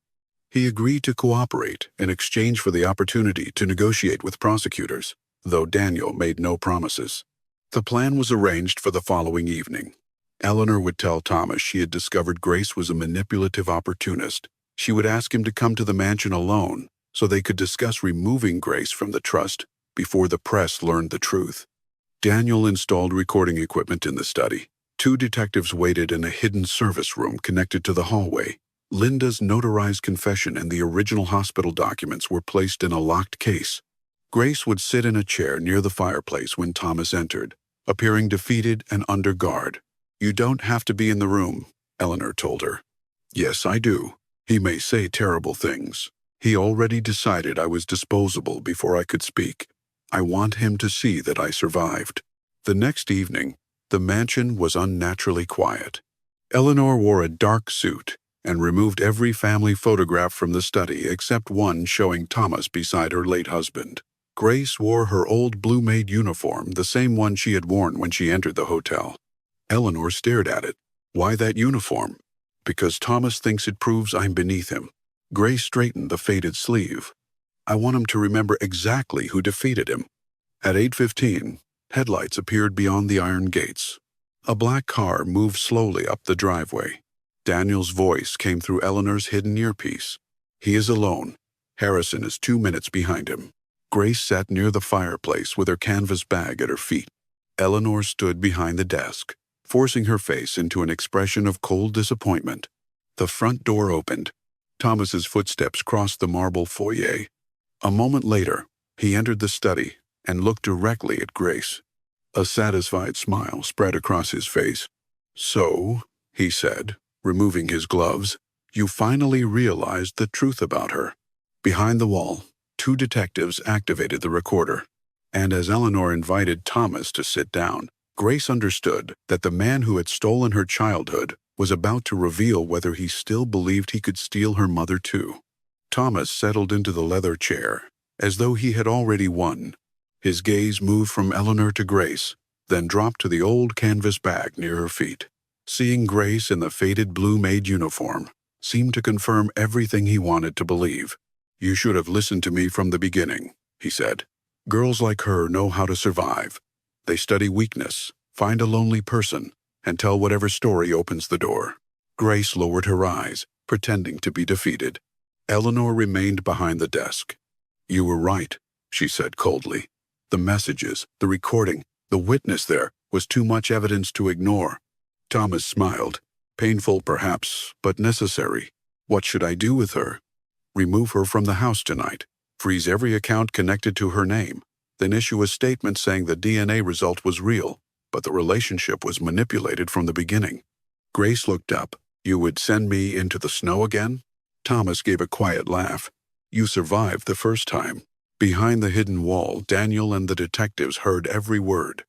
He agreed to cooperate in exchange for the opportunity to negotiate with prosecutors, though Daniel made no promises. The plan was arranged for the following evening. Eleanor would tell Thomas she had discovered Grace was a manipulative opportunist. She would ask him to come to the mansion alone so they could discuss removing Grace from the trust before the press learned the truth. Daniel installed recording equipment in the study. 2 detectives waited in a hidden service room connected to the hallway. Linda's notarized confession and the original hospital documents were placed in a locked case. Grace would sit in a chair near the fireplace when Thomas entered, appearing defeated and under guard. You don't have to be in the room, Eleanor told her. Yes, I do. He may say terrible things. He already decided I was disposable before I could speak. I want him to see that I survived. The next evening, the mansion was unnaturally quiet. Eleanor wore a dark suit and removed every family photograph from the study except one showing Thomas beside her late husband. Grace wore her old blue maid uniform, the same one she had worn when she entered the hotel. Eleanor stared at it. Why that uniform? Because Thomas thinks it proves I'm beneath him. Grace straightened the faded sleeve. I want him to remember exactly who defeated him. At 8:15, headlights appeared beyond the iron gates. A black car moved slowly up the driveway. Daniel's voice came through Eleanor's hidden earpiece. He is alone. Harrison is 2 minutes behind him. Grace sat near the fireplace with her canvas bag at her feet. Eleanor stood behind the desk, forcing her face into an expression of cold disappointment. The front door opened. Thomas's footsteps crossed the marble foyer. A moment later, he entered the study and looked directly at Grace. A satisfied smile spread across his face. So, he said, removing his gloves, you finally realized the truth about her. Behind the wall, 2 detectives activated the recorder. And as Eleanor invited Thomas to sit down, Grace understood that the man who had stolen her childhood was about to reveal whether he still believed he could steal her mother too. Thomas settled into the leather chair, as though he had already won. His gaze moved from Eleanor to Grace, then dropped to the old canvas bag near her feet. Seeing Grace in the faded blue maid uniform seemed to confirm everything he wanted to believe. "You should have listened to me from the beginning," he said. "Girls like her know how to survive. They study weakness, find a lonely person, and tell whatever story opens the door." Grace lowered her eyes, pretending to be defeated. Eleanor remained behind the desk. "You were right," she said coldly. "The messages, the recording, the witness there was too much evidence to ignore." Thomas smiled. "Painful, perhaps, but necessary. What should I do with her?" "Remove her from the house tonight. Freeze every account connected to her name. Then issue a statement saying the DNA result was real, but the relationship was manipulated from the beginning." Grace looked up. "You would send me into the snow again?" Thomas gave a quiet laugh. "You survived the first time." Behind the hidden wall, Daniel and the detectives heard every word.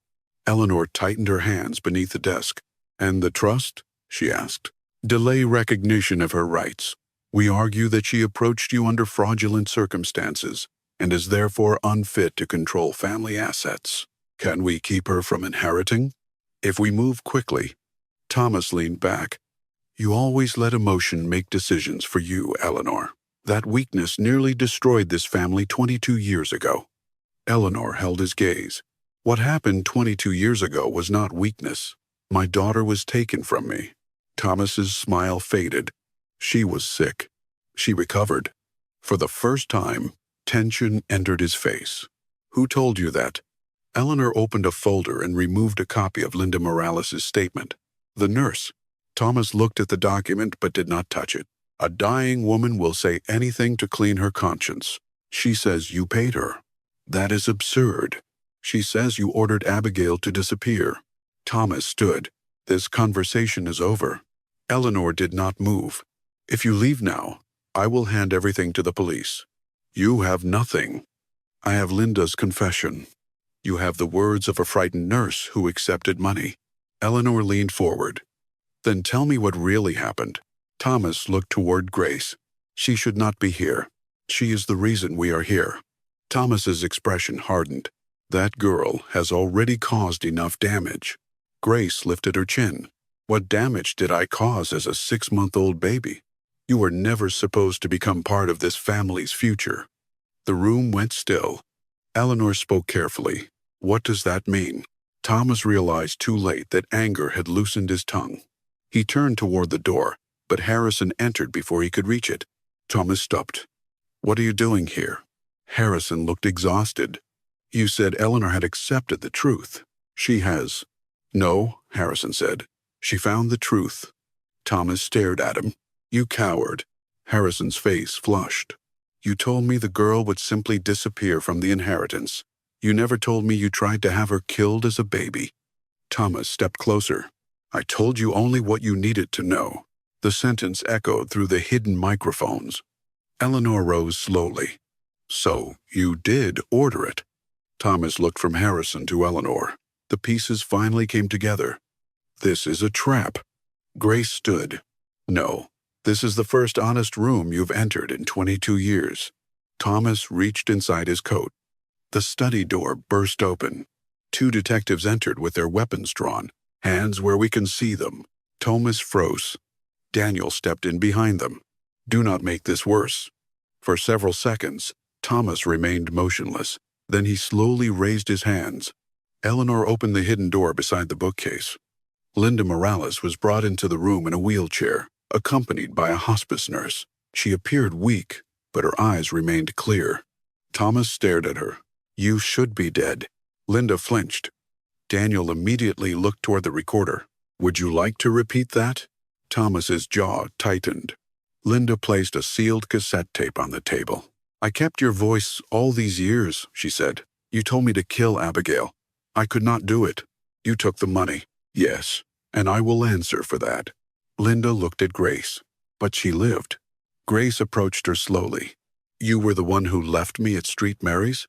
Eleanor tightened her hands beneath the desk. "And the trust?" she asked. "Delay recognition of her rights. We argue that she approached you under fraudulent circumstances and is therefore unfit to control family assets. Can we keep her from inheriting? If we move quickly." Thomas leaned back. "You always let emotion make decisions for you, Eleanor. That weakness nearly destroyed this family 22 years ago." Eleanor held his gaze. "What happened 22 years ago was not weakness. My daughter was taken from me." Thomas's smile faded. "She was sick. She recovered." For the first time, tension entered his face. "Who told you that?" Eleanor opened a folder and removed a copy of Linda Morales' statement. "The nurse." Thomas looked at the document but did not touch it. "A dying woman will say anything to clean her conscience. She says you paid her. That is absurd. She says you ordered Abigail to disappear." Thomas stood. "This conversation is over." Eleanor did not move. "If you leave now, I will hand everything to the police." "You have nothing." "I have Linda's confession." "You have the words of a frightened nurse who accepted money." Eleanor leaned forward. "Then tell me what really happened." Thomas looked toward Grace. "She should not be here. She is the reason we are here." Thomas's expression hardened. "That girl has already caused enough damage." Grace lifted her chin. "What damage did I cause as a 6-month-old baby? You were never supposed to become part of this family's future." The room went still. Eleanor spoke carefully. "What does that mean?" Thomas realized too late that anger had loosened his tongue. He turned toward the door, but Harrison entered before he could reach it. Thomas stopped. "What are you doing here?" Harrison looked exhausted. "You said Eleanor had accepted the truth." "She has." "No," Harrison said. "She found the truth." Thomas stared at him. "You coward." Harrison's face flushed. "You told me the girl would simply disappear from the inheritance. You never told me you tried to have her killed as a baby." Thomas stepped closer. "I told you only what you needed to know." The sentence echoed through the hidden microphones. Eleanor rose slowly. "So, you did order it." Thomas looked from Harrison to Eleanor. The pieces finally came together. "This is a trap." Grace stood. "No, this is the first honest room you've entered in 22 years. Thomas reached inside his coat. The study door burst open. 2 detectives entered with their weapons drawn, hands where we can see them. Thomas froze. Daniel stepped in behind them. "Do not make this worse." For several seconds, Thomas remained motionless. Then he slowly raised his hands. Eleanor opened the hidden door beside the bookcase. Linda Morales was brought into the room in a wheelchair, accompanied by a hospice nurse. She appeared weak, but her eyes remained clear. Thomas stared at her. "You should be dead." Linda flinched. Daniel immediately looked toward the recorder. "Would you like to repeat that?" Thomas's jaw tightened. Linda placed a sealed cassette tape on the table. "I kept your voice all these years," she said. "You told me to kill Abigail. I could not do it. You took the money." "Yes, and I will answer for that." Linda looked at Grace, but she lived. Grace approached her slowly. "You were the one who left me at Street Mary's?"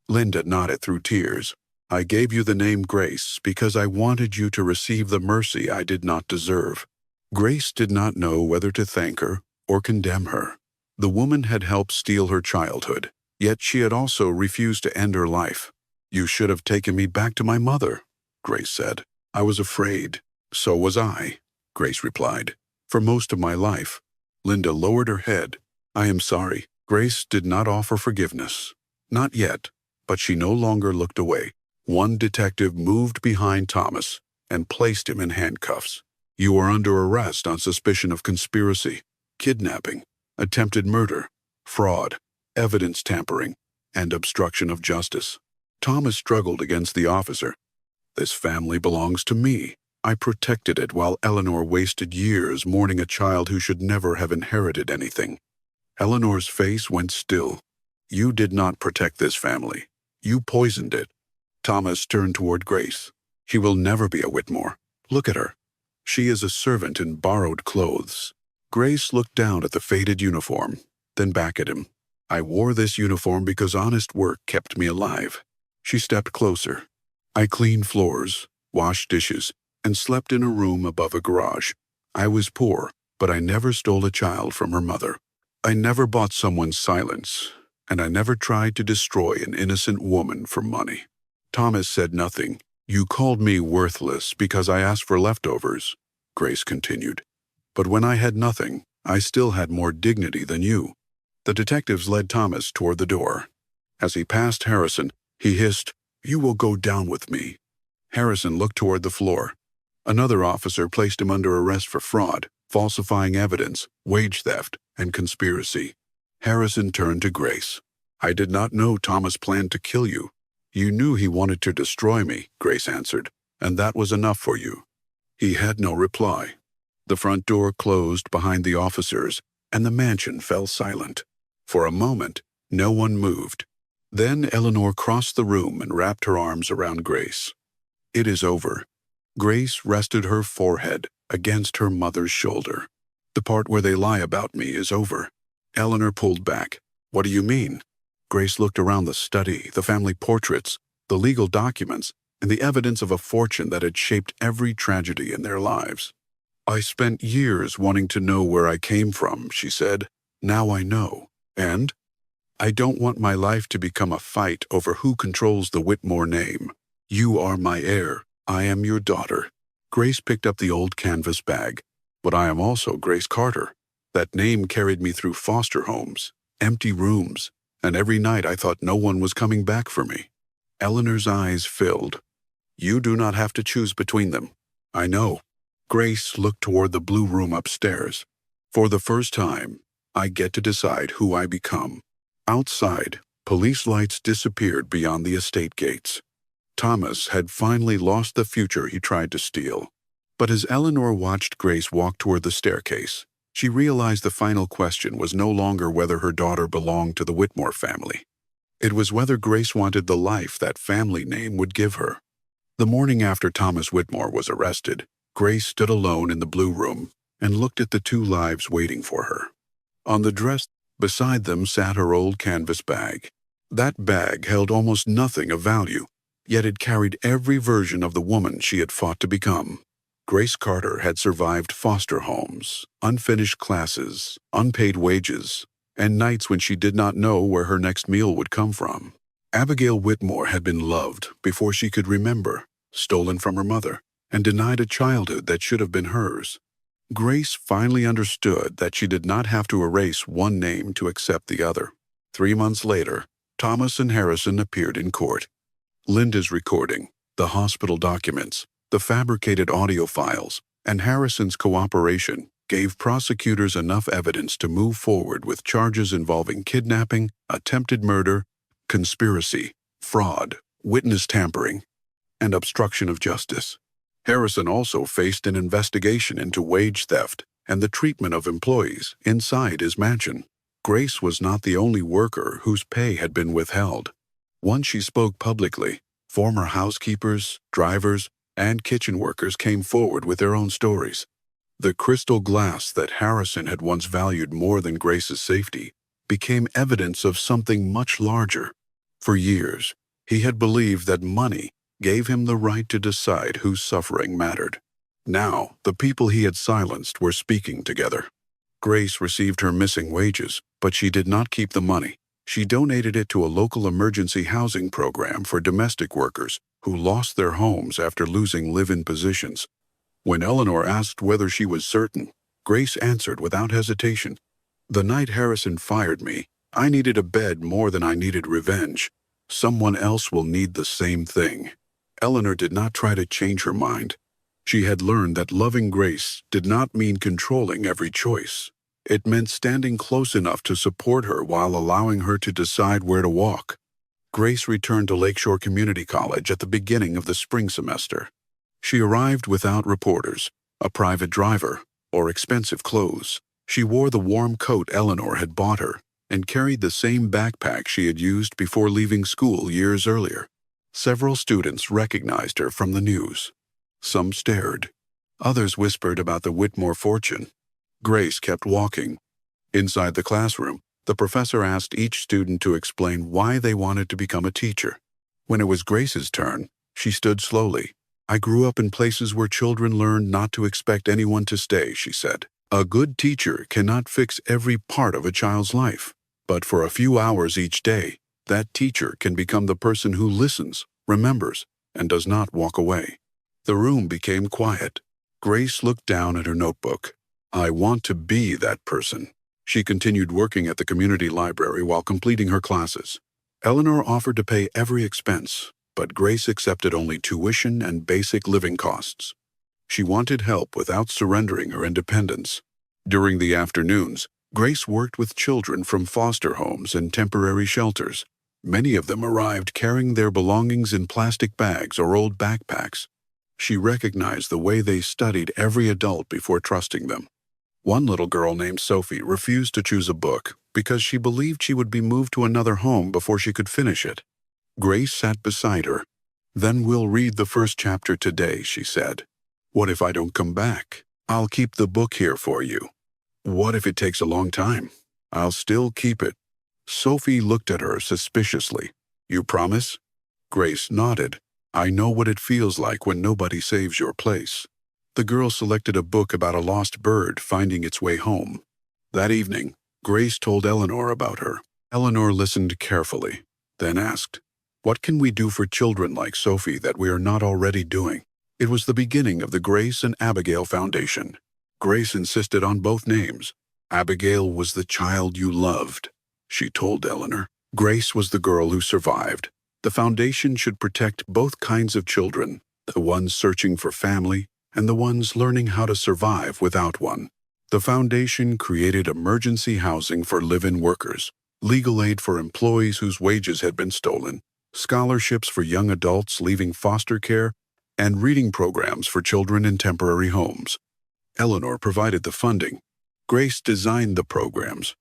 Linda nodded through tears. "I gave you the name Grace because I wanted you to receive the mercy I did not deserve." Grace did not know whether to thank her or condemn her. The woman had helped steal her childhood, yet she had also refused to end her life. "You should have taken me back to my mother." Grace said. I was afraid. So was I, Grace replied. For most of my life. Linda lowered her head. I am sorry. Grace did not offer forgiveness. Not yet, but she no longer looked away. One detective moved behind Thomas and placed him in handcuffs. You are under arrest on suspicion of conspiracy, kidnapping, attempted murder, fraud, evidence tampering, and obstruction of justice. Thomas struggled against the officer. This family belongs to me. I protected it while Eleanor wasted years mourning a child who should never have inherited anything. Eleanor's face went still. You did not protect this family. You poisoned it. Thomas turned toward Grace. She will never be a Whitmore. Look at her. She is a servant in borrowed clothes. Grace looked down at the faded uniform, then back at him. I wore this uniform because honest work kept me alive. She stepped closer. I cleaned floors, washed dishes, and slept in a room above a garage. I was poor, but I never stole a child from her mother. I never bought someone's silence, and I never tried to destroy an innocent woman for money. Thomas said nothing. You called me worthless because I asked for leftovers, Grace continued. But when I had nothing, I still had more dignity than you. The detectives led Thomas toward the door. As he passed Harrison, he hissed, You will go down with me. Harrison looked toward the floor. Another officer placed him under arrest for fraud, falsifying evidence, wage theft, and conspiracy. Harrison turned to Grace. I did not know Thomas planned to kill you. You knew he wanted to destroy me, Grace answered, and that was enough for you. He had no reply. The front door closed behind the officers, and the mansion fell silent. For a moment, no one moved. Then Eleanor crossed the room and wrapped her arms around Grace. It is over. Grace rested her forehead against her mother's shoulder. The part where they lie about me is over. Eleanor pulled back. What do you mean? Grace looked around the study, the family portraits, the legal documents, and the evidence of a fortune that had shaped every tragedy in their lives. I spent years wanting to know where I came from, she said. Now I know. And? I don't want my life to become a fight over who controls the Whitmore name. You are my heir. I am your daughter. Grace picked up the old canvas bag. But I am also Grace Carter. That name carried me through foster homes, empty rooms, and every night I thought no one was coming back for me. Eleanor's eyes filled. You do not have to choose between them. I know. Grace looked toward the blue room upstairs. For the first time, I get to decide who I become. Outside, police lights disappeared beyond the estate gates. Thomas had finally lost the future he tried to steal. But as Eleanor watched Grace walk toward the staircase, she realized the final question was no longer whether her daughter belonged to the Whitmore family. It was whether Grace wanted the life that family name would give her. The morning after Thomas Whitmore was arrested, Grace stood alone in the blue room and looked at the two lives waiting for her. On the dresser beside them sat her old canvas bag. That bag held almost nothing of value, yet it carried every version of the woman she had fought to become. Grace Carter had survived foster homes, unfinished classes, unpaid wages, and nights when she did not know where her next meal would come from. Abigail Whitmore had been loved before she could remember, stolen from her mother, and denied a childhood that should have been hers. Grace finally understood that she did not have to erase one name to accept the other. 3 months later, Thomas and Harrison appeared in court. Linda's recording, the hospital documents, the fabricated audio files, and Harrison's cooperation gave prosecutors enough evidence to move forward with charges involving kidnapping, attempted murder, conspiracy, fraud, witness tampering, and obstruction of justice. Harrison also faced an investigation into wage theft and the treatment of employees inside his mansion. Grace was not the only worker whose pay had been withheld. Once she spoke publicly, former housekeepers, drivers, and kitchen workers came forward with their own stories. The crystal glass that Harrison had once valued more than Grace's safety became evidence of something much larger. For years, he had believed that money gave him the right to decide whose suffering mattered. Now, the people he had silenced were speaking together. Grace received her missing wages, but she did not keep the money. She donated it to a local emergency housing program for domestic workers who lost their homes after losing live-in positions. When Eleanor asked whether she was certain, Grace answered without hesitation, "The night Harrison fired me, I needed a bed more than I needed revenge. Someone else will need the same thing." Eleanor did not try to change her mind. She had learned that loving Grace did not mean controlling every choice. It meant standing close enough to support her while allowing her to decide where to walk. Grace returned to Lakeshore Community College at the beginning of the spring semester. She arrived without reporters, a private driver, or expensive clothes. She wore the warm coat Eleanor had bought her and carried the same backpack she had used before leaving school years earlier. Several students recognized her from the news. Some stared. Others whispered about the Whitmore fortune. Grace kept walking. Inside the classroom, the professor asked each student to explain why they wanted to become a teacher. When it was Grace's turn, she stood slowly. "I grew up in places where children learned not to expect anyone to stay," she said. "A good teacher cannot fix every part of a child's life, but for a few hours each day, that teacher can become the person who listens, remembers, and does not walk away." The room became quiet. Grace looked down at her notebook. "I want to be that person." She continued working at the community library while completing her classes. Eleanor offered to pay every expense, but Grace accepted only tuition and basic living costs. She wanted help without surrendering her independence. During the afternoons, Grace worked with children from foster homes and temporary shelters. Many of them arrived carrying their belongings in plastic bags or old backpacks. She recognized the way they studied every adult before trusting them. One little girl named Sophie refused to choose a book because she believed she would be moved to another home before she could finish it. Grace sat beside her. "Then we'll read the first chapter today," she said. "What if I don't come back? I'll keep the book here for you." "What if it takes a long time? I'll still keep it." Sophie looked at her suspiciously. "You promise?" Grace nodded. "I know what it feels like when nobody saves your place." The girl selected a book about a lost bird finding its way home. That evening, Grace told Eleanor about her. Eleanor listened carefully, then asked, "What can we do for children like Sophie that we are not already doing?" It was the beginning of the Grace and Abigail Foundation. Grace insisted on both names. "Abigail was the child you loved," she told Eleanor. "Grace was the girl who survived. The foundation should protect both kinds of children, the ones searching for family and the ones learning how to survive without one." The foundation created emergency housing for live-in workers, legal aid for employees whose wages had been stolen, scholarships for young adults leaving foster care, and reading programs for children in temporary homes. Eleanor provided the funding. Grace designed the programs.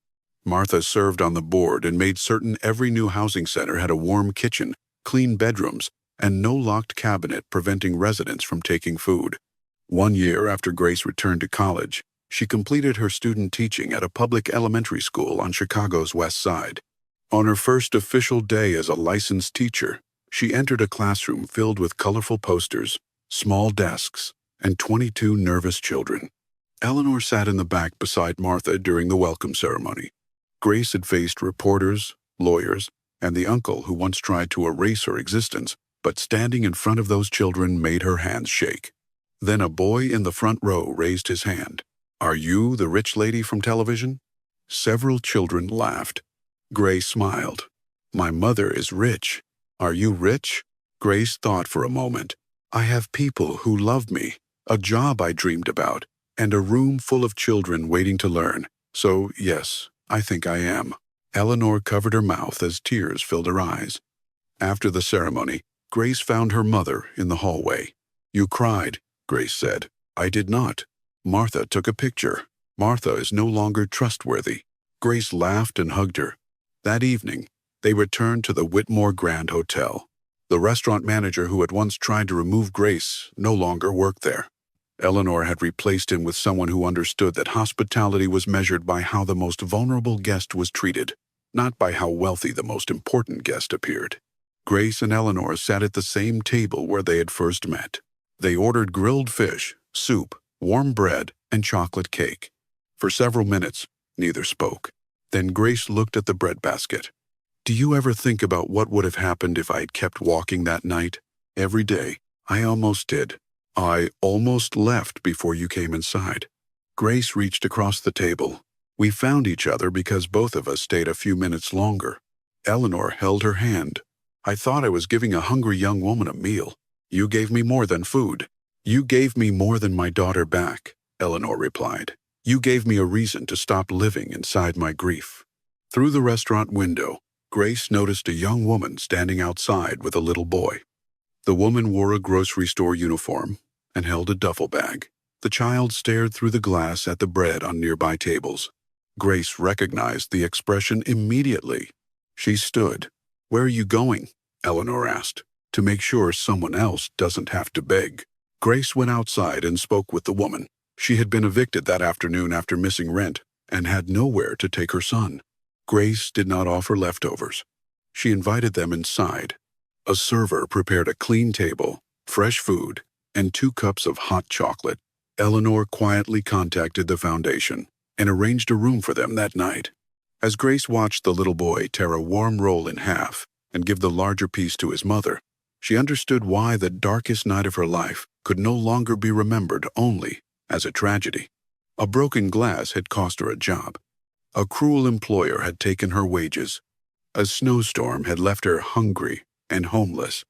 Martha served on the board and made certain every new housing center had a warm kitchen, clean bedrooms, and no locked cabinet preventing residents from taking food. 1 year after Grace returned to college, she completed her student teaching at a public elementary school on Chicago's West Side. On her first official day as a licensed teacher, she entered a classroom filled with colorful posters, small desks, and 22 nervous children. Eleanor sat in the back beside Martha during the welcome ceremony. Grace had faced reporters, lawyers, and the uncle who once tried to erase her existence, but standing in front of those children made her hands shake. Then a boy in the front row raised his hand. "Are you the rich lady from television?" Several children laughed. Grace smiled. "My mother is rich. Are you rich?" Grace thought for a moment. "I have people who love me, a job I dreamed about, and a room full of children waiting to learn. So, yes, I think I am." Eleanor covered her mouth as tears filled her eyes. After the ceremony, Grace found her mother in the hallway. "You cried," Grace said. "I did not." Martha took a picture. "Martha is no longer trustworthy." Grace laughed and hugged her. That evening, they returned to the Whitmore Grand Hotel. The restaurant manager who had once tried to remove Grace no longer worked there. Eleanor had replaced him with someone who understood that hospitality was measured by how the most vulnerable guest was treated, not by how wealthy the most important guest appeared. Grace and Eleanor sat at the same table where they had first met. They ordered grilled fish, soup, warm bread, and chocolate cake. For several minutes, neither spoke. Then Grace looked at the breadbasket. Do you ever think about what would have happened if I had kept walking that night? Every day, I almost did. I almost left before you came inside. Grace reached across the table. We found each other because both of us stayed a few minutes longer. Eleanor held her hand. I thought I was giving a hungry young woman a meal. You gave me more than food. You gave me more than my daughter back, Eleanor replied. You gave me a reason to stop living inside my grief. Through the restaurant window, Grace noticed a young woman standing outside with a little boy. The woman wore a grocery store uniform and held a duffel bag. The child stared through the glass at the bread on nearby tables. Grace recognized the expression immediately. She stood. Where are you going? Eleanor asked. To make sure someone else doesn't have to beg. Grace went outside and spoke with the woman. She had been evicted that afternoon after missing rent and had nowhere to take her son. Grace did not offer leftovers. She invited them inside. A server prepared a clean table, fresh food, and 2 cups of hot chocolate. Eleanor quietly contacted the foundation and arranged a room for them that night. As Grace watched the little boy tear a warm roll in half and give the larger piece to his mother, she understood why the darkest night of her life could no longer be remembered only as a tragedy. A broken glass had cost her a job. A cruel employer had taken her wages. A snowstorm had left her hungry and homeless.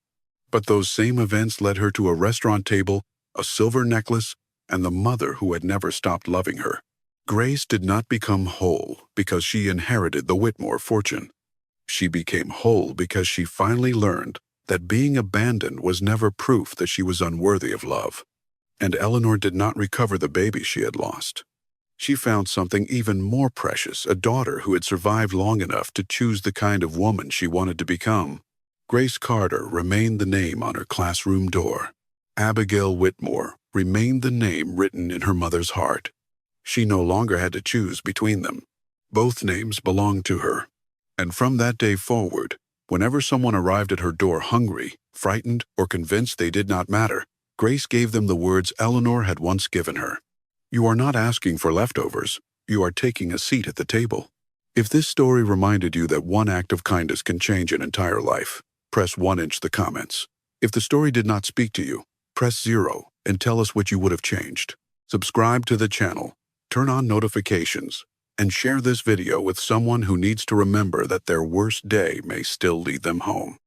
But those same events led her to a restaurant table, a silver necklace, and the mother who had never stopped loving her. Grace did not become whole because she inherited the Whitmore fortune. She became whole because she finally learned that being abandoned was never proof that she was unworthy of love. And Eleanor did not recover the baby she had lost. She found something even more precious, a daughter who had survived long enough to choose the kind of woman she wanted to become. Grace Carter remained the name on her classroom door. Abigail Whitmore remained the name written in her mother's heart. She no longer had to choose between them. Both names belonged to her. And from that day forward, whenever someone arrived at her door hungry, frightened, or convinced they did not matter, Grace gave them the words Eleanor had once given her. You are not asking for leftovers. You are taking a seat at the table. If this story reminded you that one act of kindness can change an entire life, press 1 in the comments. If the story did not speak to you, press 0 and tell us what you would have changed. Subscribe to the channel, turn on notifications, and share this video with someone who needs to remember that their worst day may still lead them home.